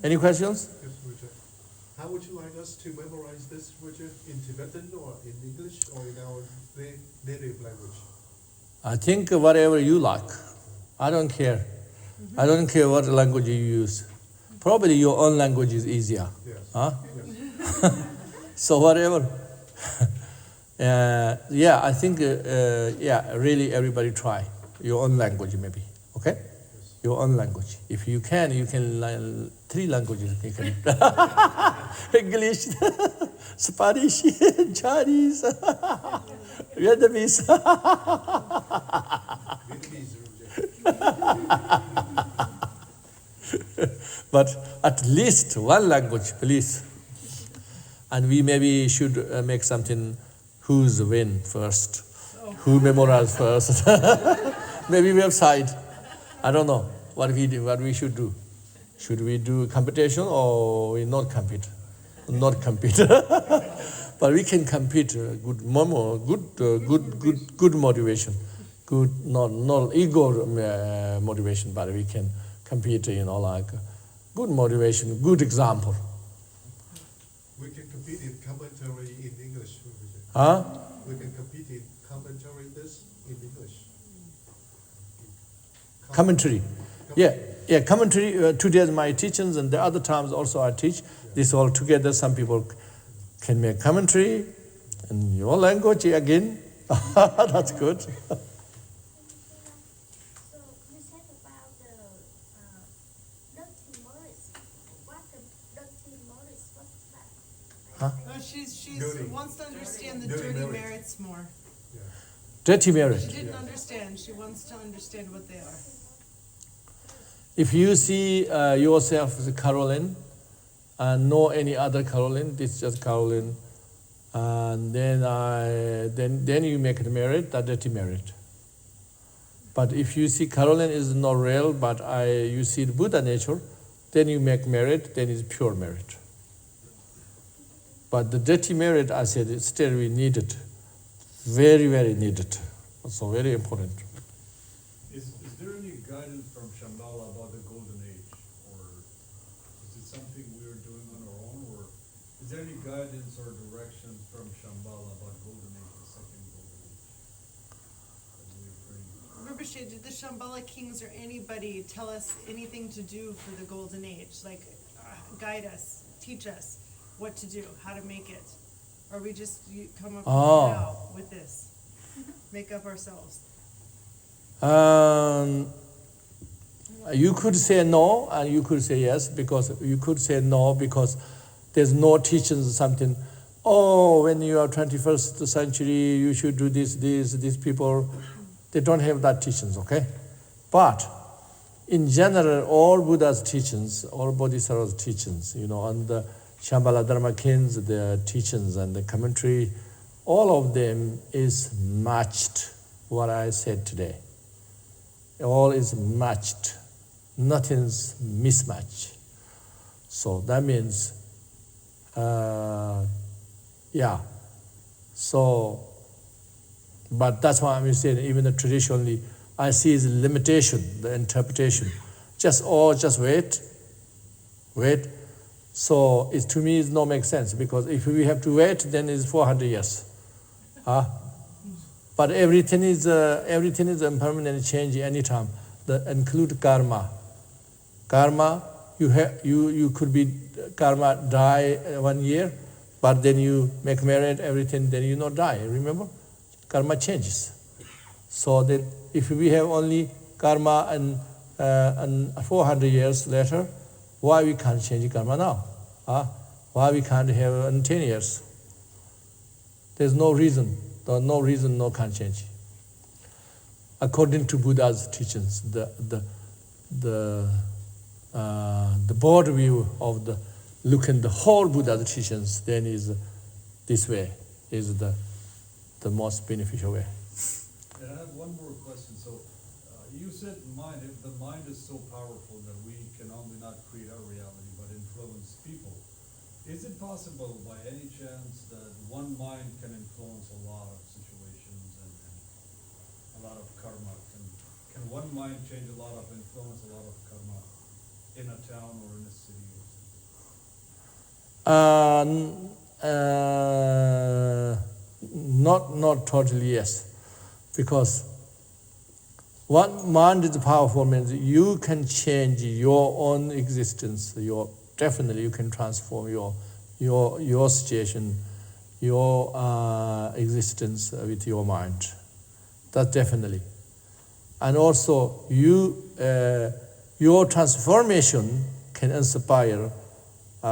A: Any questions?
C: Yes, Richard. How would you like us to memorize this, Richard, in Tibetan or in English or in our native language?
A: I think whatever you like. I don't care. I don't care what language you use. Probably your own language is easier.
C: Yes.
A: Huh?
C: Yes.
A: So whatever. I think, really everybody try. Your own language maybe. Okay?
C: Yes.
A: Your own language. If you can learn 3 languages. You can. English, Spanish, Chinese, Vietnamese. But at least one language, please. And we maybe should make something who's win first, who memorize first. Maybe website. I don't know what we should do. Should we do competition or we not compete? Not compete. But we can compete. Good motivation. Good, not ego motivation, but we can compete. Like good motivation, good example.
C: We can compete in commentary in English.
A: Huh?
C: We can compete in commentary this in English.
A: Commentary. Yeah, commentary. Today is my teachings, and the other times also I teach. This all together, some people can make commentary in your language again. That's good.
E: So you said about the dirty Morris. What the dirty Morris? What's that?
A: Huh?
D: No, she's
C: Dirty.
D: wants to understand the
C: Dirty
D: dirty
C: merits.
D: merits more.
C: Yeah.
A: Dirty merit.
D: She didn't understand. She wants to understand what they are.
A: If you see yourself as a Caroline, and know any other Caroline, this is just Caroline, and then you make the merit, that dirty merit. But if you see Caroline is not real, but you see the Buddha nature, then you make merit, then it's pure merit. But the dirty merit, I said, it's still we need it. Very, very needed. So very important.
F: Is there any guidance from Shambhala about the golden age? Or is it something we're doing on our own? Or is there any guidance or direction from Shambhala about golden age, the second golden age? That we're praying?
D: Rinpoche, did the Shambhala kings or anybody tell us anything to do for the golden age? Like, guide us, teach us what to do, how to make it? Or we just come up now with this, make up ourselves?
A: You could say no, and you could say yes, because you could say no, because there's no teachings something, when you are 21st century, you should do this, these people, they don't have that teachings, okay? But in general, all Buddha's teachings, all Bodhisattvas' teachings, and the Shambhala Dharma Kings, their teachings and the commentary, all of them is matched what I said today. All is matched. Nothing's mismatched. So that means, So, but that's why I'm saying, even traditionally, I see the limitation, the interpretation. Just wait. So to me, it no make sense, because if we have to wait, then it's 400 years. But everything is impermanent change anytime. Include karma. Karma, you could be karma die 1 year, but then you make married, everything, then you not die. Remember, karma changes. So that if we have only karma and 400 years later, why we can't change karma now? Why we can't have in 10 years? There's no reason. There's no reason no can't change. According to Buddha's teachings, the broad view of the look in the whole Buddha's teachings, then is this way, is the most beneficial way.
F: And I have one more question. So you said mind, if the mind is so powerful that we can only not create our reality but influence people, is it possible by any chance that one mind can influence a lot of situations and a lot of karma? Can one mind change a lot of influence, a lot of karma in a town or in a city or something?
A: Not totally, yes. Because one mind is powerful means you can change your own existence. Definitely you can transform your situation, your existence with your mind. That definitely. And also your transformation can inspire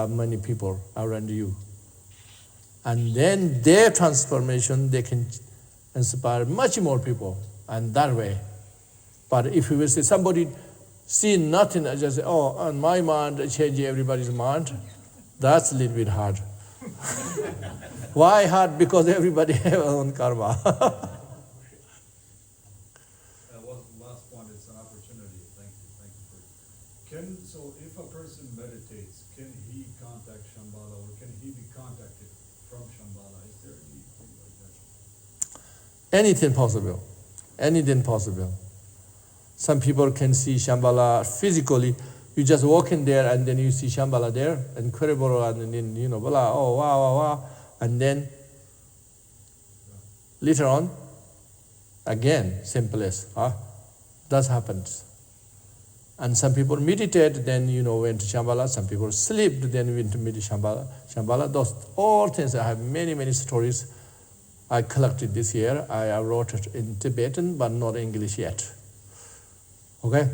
A: many people around you. And then their transformation, they can inspire much more people, and that way. But if you will say somebody see nothing, I just say, on my mind, I change everybody's mind, that's a little bit hard. Why hard? Because everybody have their own karma.
F: Last one, it's an opportunity. Thank you. So if a person meditates, can he contact Shambhala, or can he be contacted from Shambhala? Is there anything like that?
A: Anything possible. Some people can see Shambhala physically. You just walk in there and then you see Shambhala there, incredible, and then, wow. And then later on, again, same place. That happens. And some people meditate, then, went to Shambhala. Some people sleep, then went to Shambhala. Those all things, I have many stories I collected this year. I wrote it in Tibetan, but not English yet. Okay?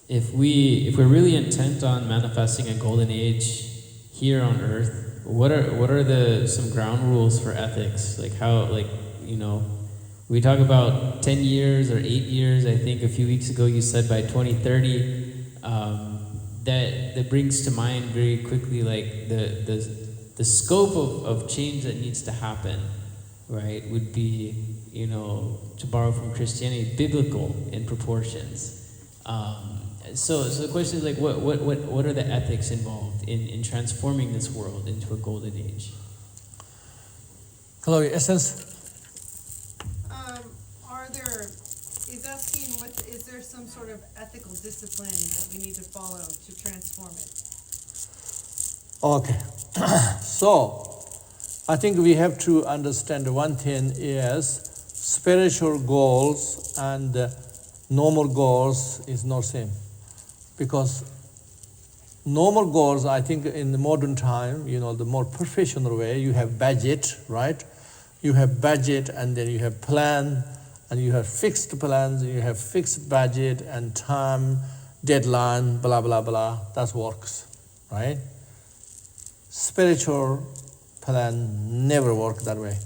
B: If we're really intent on manifesting a golden age here on Earth, what are some ground rules for ethics? Like how, we talk about 10 years or 8 years. I think a few weeks ago you said by 2030. That brings to mind very quickly like the scope of change that needs to happen, right? Would be, to borrow from Christianity, biblical in proportions. So the question is like, what are the ethics involved in transforming this world into a golden age?
A: Chloe, essence.
D: He's asking, is there some sort of ethical discipline that we need to follow to transform it?
A: Okay. So, I think we have to understand one thing is spiritual goals and normal goals is not same. Because normal goals, I think in the modern time, the more professional way, you have budget, right? You have budget and then you have plan, and you have fixed plans, you have fixed budget and time, deadline, blah, blah, blah. That works, right? Spiritual plan never work that way.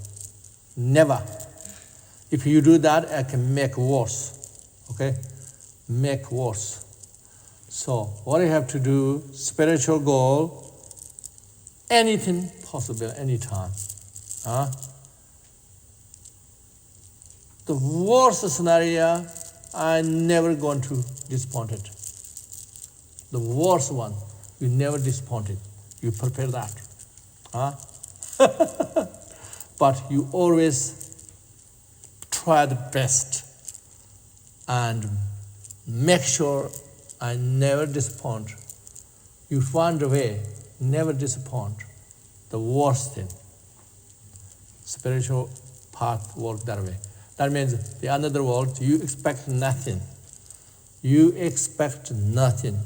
A: Never. If you do that, I can make worse. Okay? Make worse. So, what you have to do, spiritual goal, anything possible, anytime. The worst scenario, I'm never going to disappoint it. The worst one, you never disappoint it. You prepare that. But you always try the best and make sure I never disappoint. You find a way, never disappoint. The worst thing. Spiritual path work that way. That means the another world, you expect nothing. You expect nothing.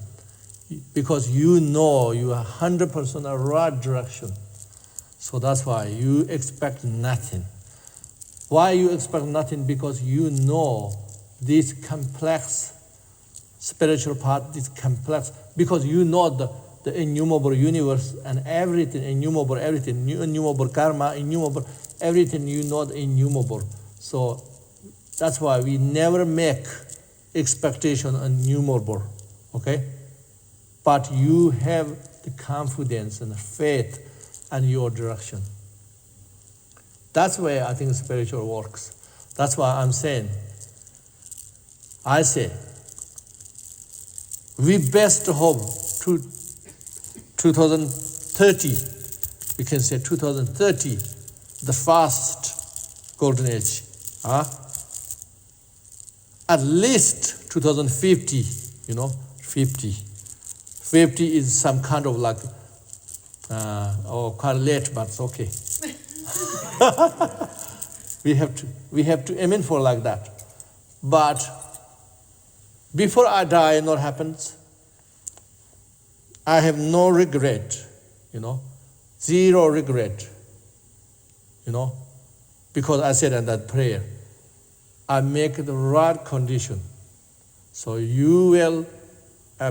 A: Because you know you are 100% the right direction. So that's why you expect nothing. Why you expect nothing? Because you know this complex spiritual path, this complex, because you know the innumerable universe and everything, innumerable everything, innumerable karma, innumerable everything, you know the innumerable. So that's why we never make expectation innumerable, okay? But you have the confidence and the faith and your direction. That's why I think spiritual works. That's why I'm saying, I say, we best hope to 2030, we can say 2030, the first golden age. At least 2050, 50. 50 is some kind of like, quite late, but it's okay. we have to aim in for like that. But before I die, what happens? I have no regret, zero regret, because I said in that prayer, I make the right condition. So you will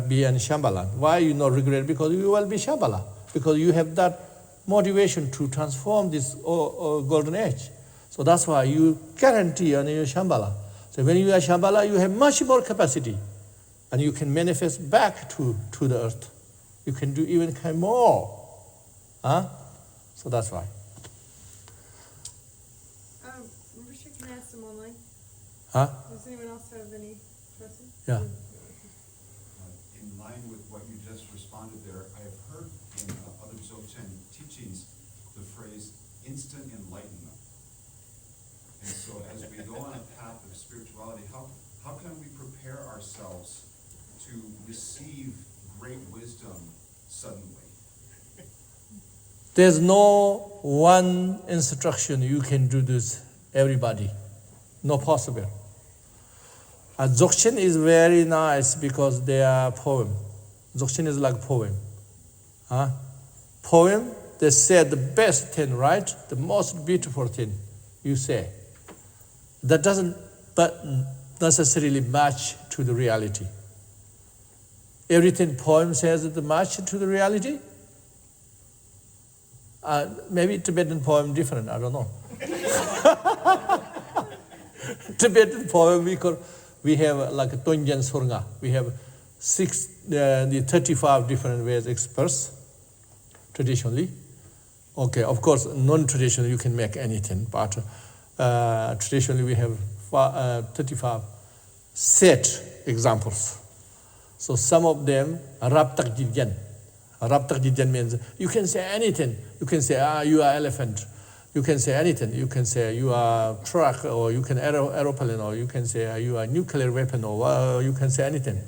A: be in Shambhala. Why you not regret? Because you will be Shambhala. Because you have that motivation to transform this golden age. So that's why you guarantee on your Shambhala. So when you are Shambhala, you have much more capacity. And you can manifest back to the earth. You can do even kind more. So that's why.
D: Rinpoche, can I ask them online? Does anyone else have any questions?
A: Yeah.
G: In line with what you just responded there, I have heard in other Dzogchen teachings the phrase instant enlightenment. And so as we go on a path of spirituality, how can we prepare ourselves to receive great wisdom suddenly?
A: There's no one instruction you can do this, everybody. No possible. Dzogchen is very nice because they are poem. Dzogchen is like poem. Poem, they say the best thing, right? The most beautiful thing you say. That doesn't but necessarily match to the reality. Everything poem says the match to the reality. Maybe Tibetan poem different, I don't know. Tibetan poem, we have like a Tonjan Sorga. We have 35 different ways expressed traditionally. Okay, of course, non-traditional you can make anything, but traditionally we have 35 set examples. So some of them, Raptak Jidyan. Raptak Jidyan means you can say anything. You can say, you are elephant. You can say anything. You can say you are truck, or you can aeroplane, or you can say you are nuclear weapon, or you can say anything.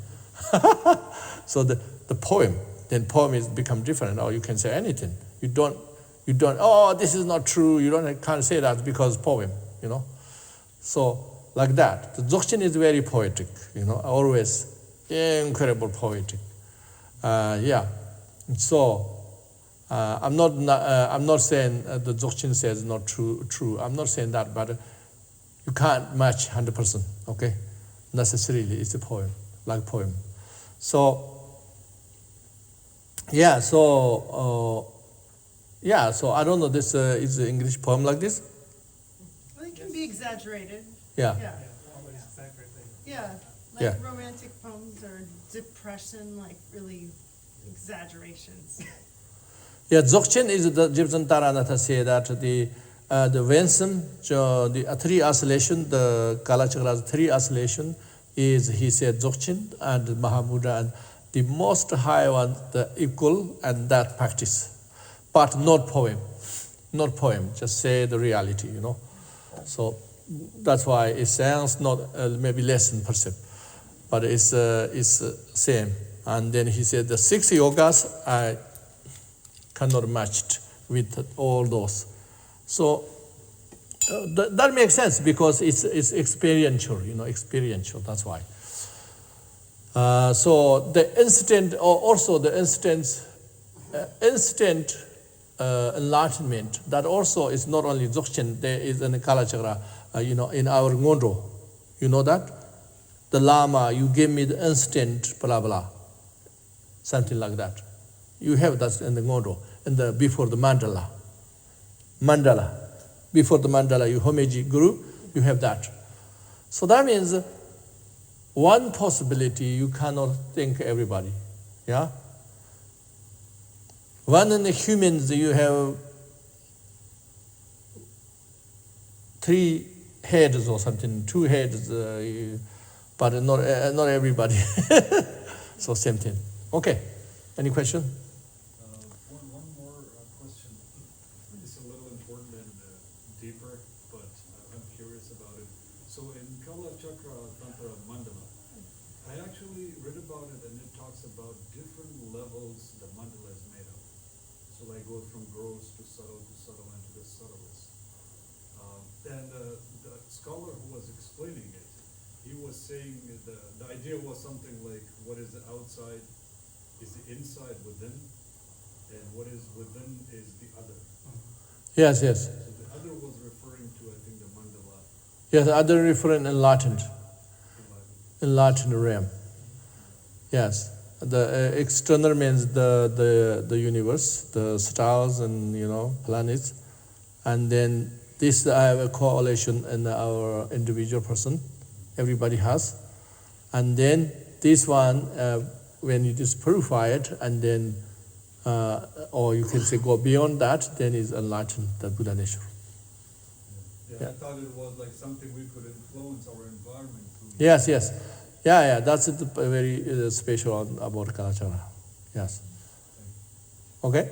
A: So the poem, then poem is become different, or you can say anything. You don't, this is not true, can't say that because poem, So like that. The Dzogchen is very poetic, always incredible poetic. So I'm not saying the Dzogchen says not true. I'm not saying that, but you can't match 100%. Okay, necessarily it's a poem, like poem. So so I don't know. This is an English poem like this.
D: Well, it can be exaggerated.
A: Yeah.
D: Yeah.
H: All these sacred things.
D: Yeah, like
A: Yeah.
D: romantic poems or depression, like really exaggerations.
A: Yeah, Dzogchen is the Gypsum Taranatha say that the Vincent, the three oscillation, the Kalachakra's three oscillation is, he said, Dzogchen and Mahamudra, and the most high one, the equal, and that practice. But not poem, just say the reality, So that's why it sounds not maybe less than percept, but it's same. And then he said the 6 yogas I cannot match it with all those. So that makes sense because it's experiential, experiential. That's why. So the instant, or also the instant enlightenment, that also is not only Dzogchen, there is in the Kalachakra, in our Ngondo. You know that? The Lama, you give me the instant, blah, blah. Something like that. You have that in the Ngondo, before the mandala. Before the mandala, you homage guru, you have that. So that means one possibility, you cannot think everybody. Yeah? One in the humans, you have 3 heads or something, 2 heads, but not everybody. So same thing. Okay, any question?
F: One more question. It's a little important and deeper, but I'm curious about it. So in Kalachakra Tantra Mandala, I actually read about it, and it talks about different levels the mandala is made of. So like goes from gross to subtle and to the subtlest. And the scholar who was explaining it, he was saying the idea was something like what is the outside is the inside within, and what is within is the other.
A: Yes.
F: So the other was referring to, I think, the mandala.
A: Yes, the other referring enlightened realm. Yes, the external means the universe, the stars and planets, and then this I have a correlation in our individual person. Everybody has, and then this one when you just purify it, and then or you can say go beyond that, then is enlightened, the Buddha nature.
F: Yeah, I thought it was like something we could influence our environment through.
A: Yes. Yeah. That's very special about Kalachakra. Yes. Okay.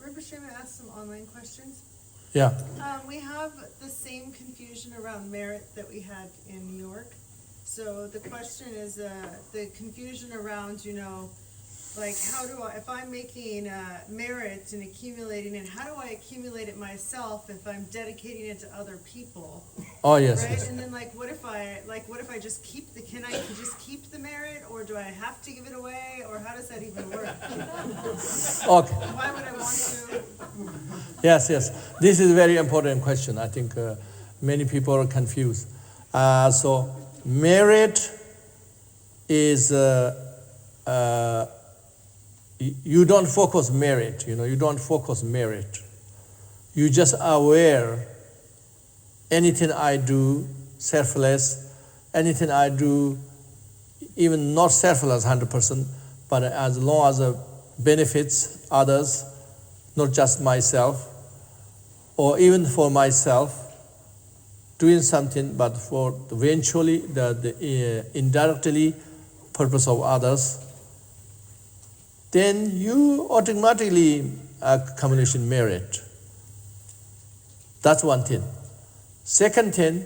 D: Rinpoche, may I ask some online questions?
A: Yeah.
D: We have the same confusion around merit that we had in New York. So the question is the confusion around, like how do I, if I'm making merit and accumulating it, how do I accumulate it myself if I'm dedicating it to other people?
A: Oh yes.
D: Right?
A: Yes.
D: And then what if I just can I just keep the merit, or do I have to give it away, or how does that even work?
A: Okay.
D: Why would I want to?
A: Yes. This is a very important question. I think many people are confused. So merit is you don't focus merit. You don't focus merit. You just aware. Anything I do, selfless. Anything I do, even not selfless 100%, but as long as it benefits others, not just myself, or even for myself, doing something, but for eventually the indirectly purpose of others, then you automatically accumulation merit. That's one thing. Second thing,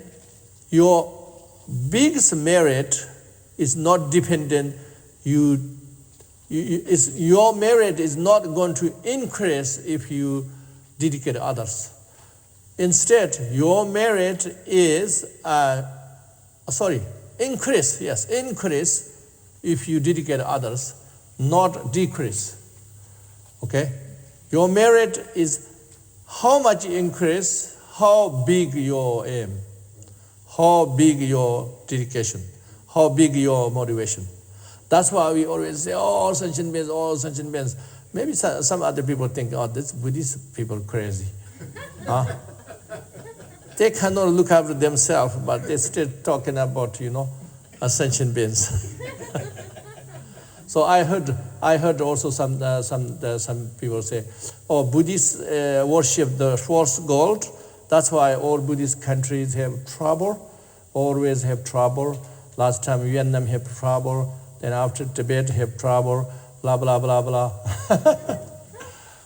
A: your biggest merit is not dependent. Your merit is not going to increase if you dedicate others. Instead, your merit is increase. Yes, increase if you dedicate others, not decrease. Okay, your merit is how much increase. How big your aim, how big your dedication, how big your motivation. That's why we always say, all sentient beings. Maybe some other people think, this Buddhist people crazy. They cannot look after themselves, but they still talking about, ascension beings. So I heard also some people say, oh, Buddhists worship the false gold. That's why all Buddhist countries have trouble, always have trouble. Last time Vietnam have trouble, then after Tibet have trouble, blah, blah, blah, blah.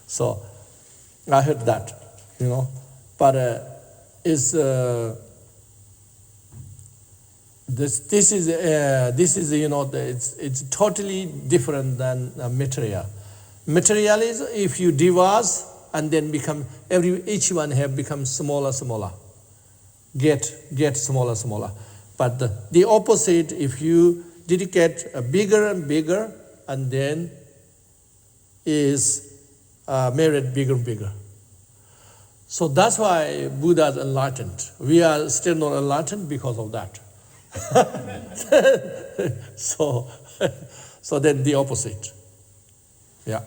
A: So I heard that, But this is it's totally different than material. Material is if you divorce and then become each one have become smaller, get smaller. But the opposite, if you dedicate bigger and bigger, and then is merit bigger and bigger. So that's why Buddha is enlightened. We are still not enlightened because of that. So then the opposite. Yeah.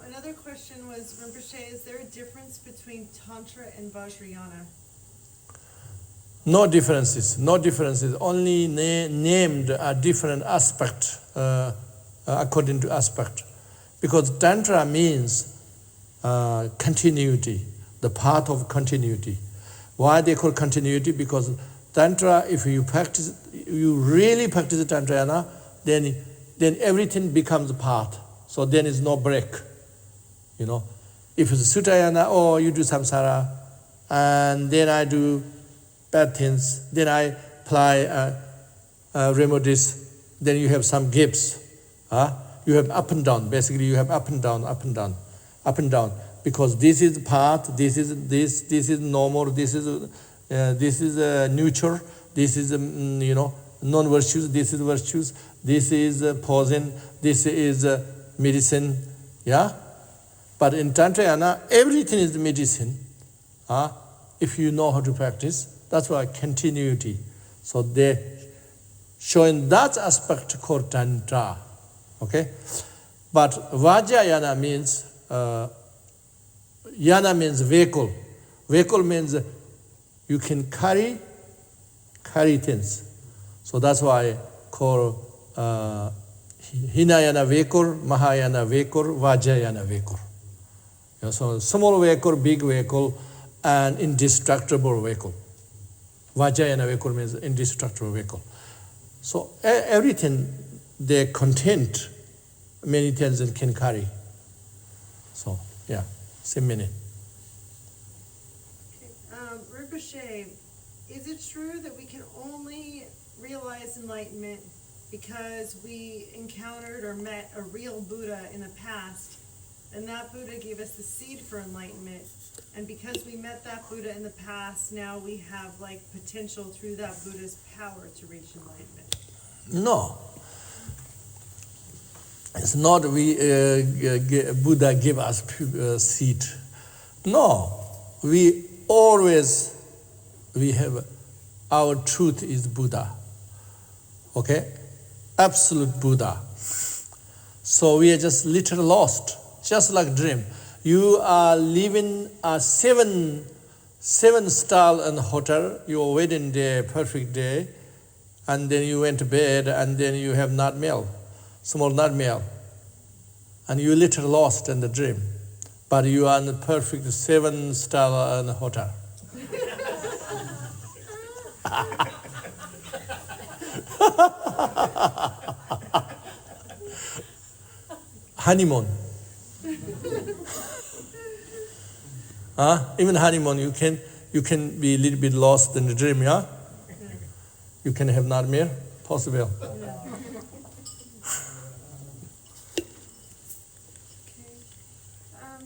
D: Another question was, Rinpoche, is there a difference between Tantra and Vajrayana?
A: No differences. Only named a different aspect according to aspect. Because Tantra means continuity, the path of continuity. Why they call continuity? Because Tantra, if you really practice Tantrayana, then everything becomes a path. So then it's no break. If it's Sutayana, you do samsara, and then I do bad things, then I apply remedies, then you have some gifts. You have up and down. Basically, you have up and down. Because this is path, this is normal, this is neutral, this is non-virtues, this is virtues, this is poison, this is medicine. Yeah. But in Tantrayana, everything is medicine. If you know how to practice, that's why continuity. So they showing that aspect called Tantra. Okay? But Vajrayana means, yana means vehicle. Vehicle means you can carry things. So that's why called Hinayana vehicle, Mahayana vehicle, Vajrayana vehicle. So small vehicle, big vehicle, and indestructible vehicle. Vajrayana vehicle means indestructible vehicle. So everything they content many things and can carry. So yeah, same meaning.
D: Okay. Rinpoche, is it true that we can only realize enlightenment because we encountered or met a real Buddha in the past, and that Buddha gave us the seed for enlightenment, and because we met that Buddha in the past, now we have potential through that Buddha's power to reach enlightenment?
A: No. It's not Buddha give us seed. No. We have, our truth is Buddha. Okay? Absolute Buddha. So we are just little lost, just like dream. You are living a seven-star in hotel, your wedding day, perfect day, and then you went to bed, and then you have not meal, small not meal, and you little lost in the dream, but you are in the perfect 7-star in the hotel. Honeymoon. Even honeymoon, you can be a little bit lost in the dream, yeah? You can have nightmare, possible.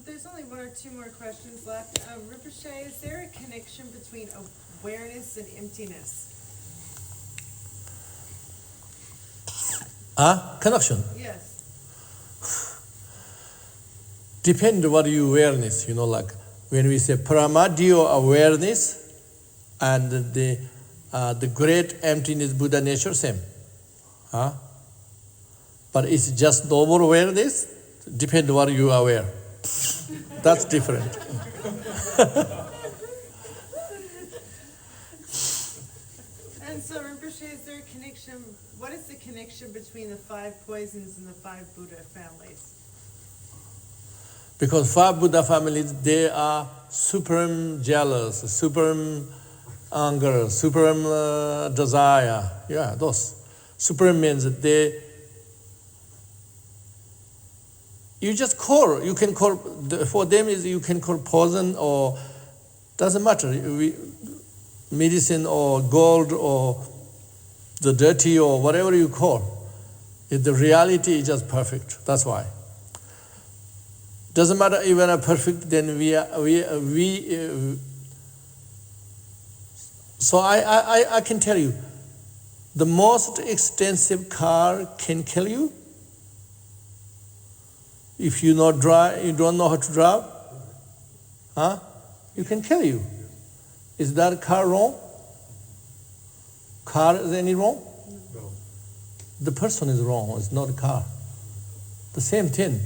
D: There's only one or two more questions left. Rinpoche, is there a connection between awareness and emptiness?
A: Connection.
D: Yes.
A: Depend what you awareness, like when we say Paramadyo awareness and the great emptiness Buddha nature, same. But it's just noble awareness, depend what you are aware. That's different.
D: connection between the 5 poisons and the 5 Buddha families?
A: Because 5 Buddha families, they are supreme jealous, supreme anger, supreme desire. Yeah, those. Supreme means that you just call, you can call, for them is you can call poison or, doesn't matter, medicine or gold or the dirty or whatever you call. If the reality is just perfect, that's why. Doesn't matter even a perfect, then so I can tell you, the most extensive car can kill you. If you don't know how to drive, you can kill you. Is that car wrong? Car is any wrong?
C: No.
A: The person is wrong, it's not the car. The same thing.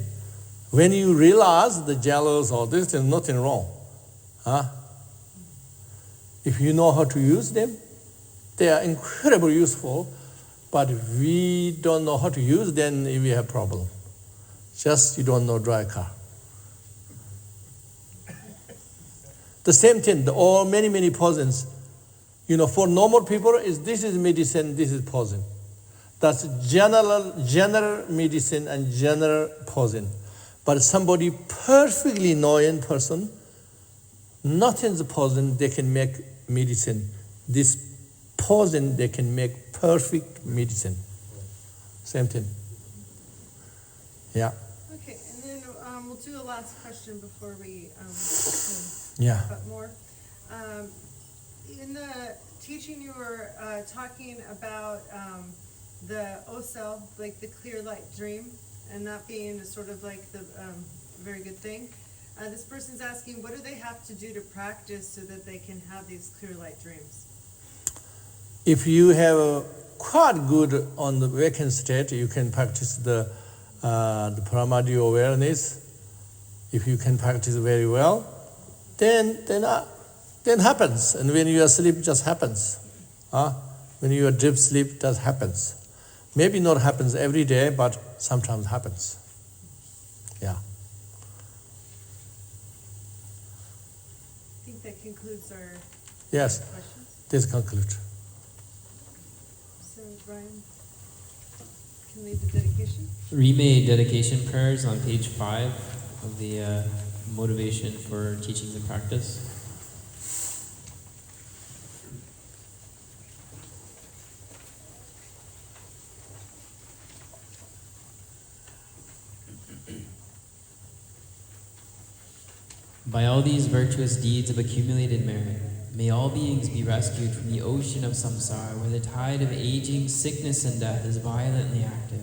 A: When you realize the jealous or this, there's nothing wrong. If you know how to use them, they are incredibly useful, but if we don't know how to use them, we have problem. Just you don't know drive car. The same thing, all many poisons. For normal people, this is medicine, this is poison. That's general medicine and general poison. But somebody perfectly knowing person, nothing's poison, they can make medicine. This poison, they can make perfect medicine. Same thing. Yeah.
D: Okay, and then we'll do a last question before we
A: Yeah.
D: talk more. In the teaching, you were talking about the osel, like the clear light dream, and that being sort of like the very good thing. This person's asking, what do they have to do to practice so that they can have these clear light dreams?
A: If you have quite good on the vacant state, you can practice the pramadi awareness. If you can practice very well, then happens. And when you are asleep, it just happens. When you are deep sleep, that happens. Maybe not happens every day, but sometimes happens. Yeah.
D: I think that concludes our
A: Yes,
D: questions.
A: this concludes.
D: So Brian can lead the dedication.
B: Remade dedication prayers on page 5 of the motivation for teaching the practice. By all these virtuous deeds of accumulated merit, may all beings be rescued from the ocean of samsara, where the tide of aging, sickness, and death is violently active.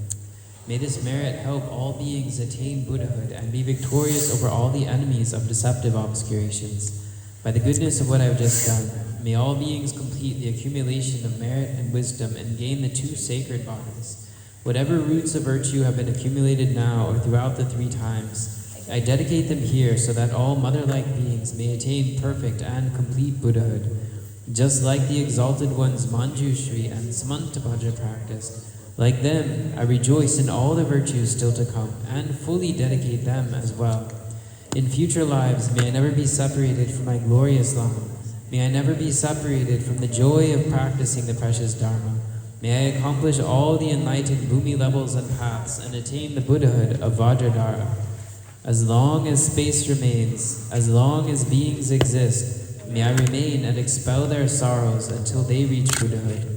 B: May this merit help all beings attain Buddhahood and be victorious over all the enemies of deceptive obscurations. By the goodness of what I have just done, may all beings complete the accumulation of merit and wisdom and gain the 2 sacred bodies. Whatever roots of virtue have been accumulated now or throughout the 3 times, I dedicate them here so that all mother-like beings may attain perfect and complete Buddhahood, just like the exalted ones Manjushri and Samantabhaja practiced. Like them, I rejoice in all the virtues still to come and fully dedicate them as well. In future lives, may I never be separated from my glorious Lama. May I never be separated from the joy of practicing the precious Dharma. May I accomplish all the enlightened Bhumi levels and paths and attain the Buddhahood of Vajradhara. As long as space remains, as long as beings exist, may I remain and expel their sorrows until they reach Buddhahood.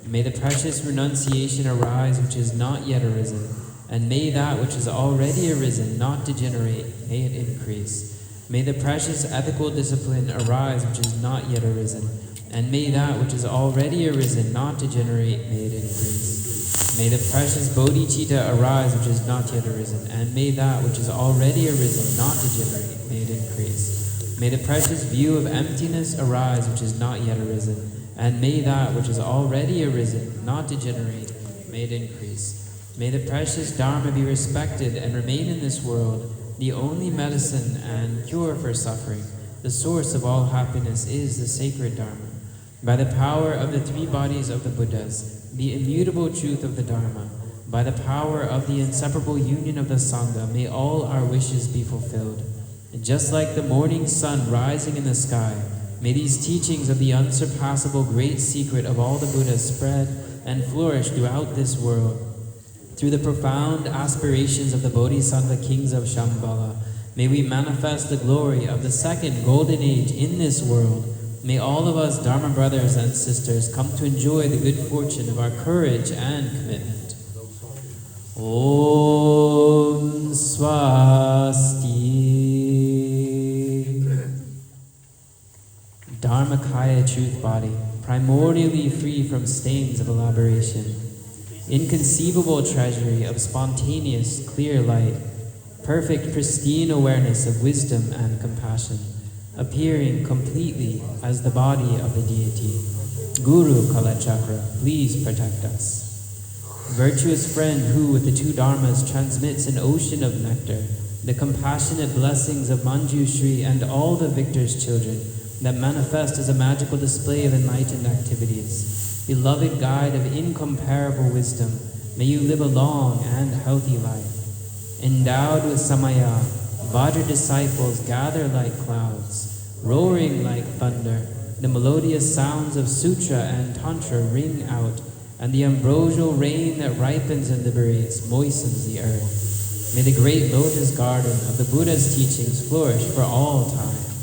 B: May the precious renunciation arise which is not yet arisen, and may that which is already arisen not degenerate, may it increase. May the precious ethical discipline arise which is not yet arisen, and may that which is already arisen not degenerate, may it increase. May the precious bodhicitta arise which is not yet arisen, and may that which is already arisen not degenerate, may it increase. May the precious view of emptiness arise which is not yet arisen, and may that which is already arisen not degenerate, may it increase. May the precious Dharma be respected and remain in this world, the only medicine and cure for suffering. The source of all happiness is the sacred Dharma. By the power of the 3 bodies of the Buddhas, the immutable truth of the Dharma, by the power of the inseparable union of the Sangha, may all our wishes be fulfilled. And just like the morning sun rising in the sky, may these teachings of the unsurpassable great secret of all the Buddhas spread and flourish throughout this world. Through the profound aspirations of the Bodhisattva kings of Shambhala, may we manifest the glory of the second golden age in this world. May all of us Dharma brothers and sisters come to enjoy the good fortune of our courage and commitment. Om Swasti. Dharmakaya truth body, primordially free from stains of elaboration. Inconceivable treasury of spontaneous, clear light. Perfect, pristine awareness of wisdom and compassion, appearing completely as the body of the deity. Guru Kalachakra, please protect us. Virtuous friend who with the two dharmas transmits an ocean of nectar, the compassionate blessings of Manjushri and all the victor's children that manifest as a magical display of enlightened activities. Beloved guide of incomparable wisdom, may you live a long and healthy life. Endowed with Samaya, Vajra disciples gather like clouds, roaring like thunder. The melodious sounds of Sutra and Tantra ring out, and the ambrosial rain that ripens and liberates moistens the earth. May the great lotus garden of the Buddha's teachings flourish for all time.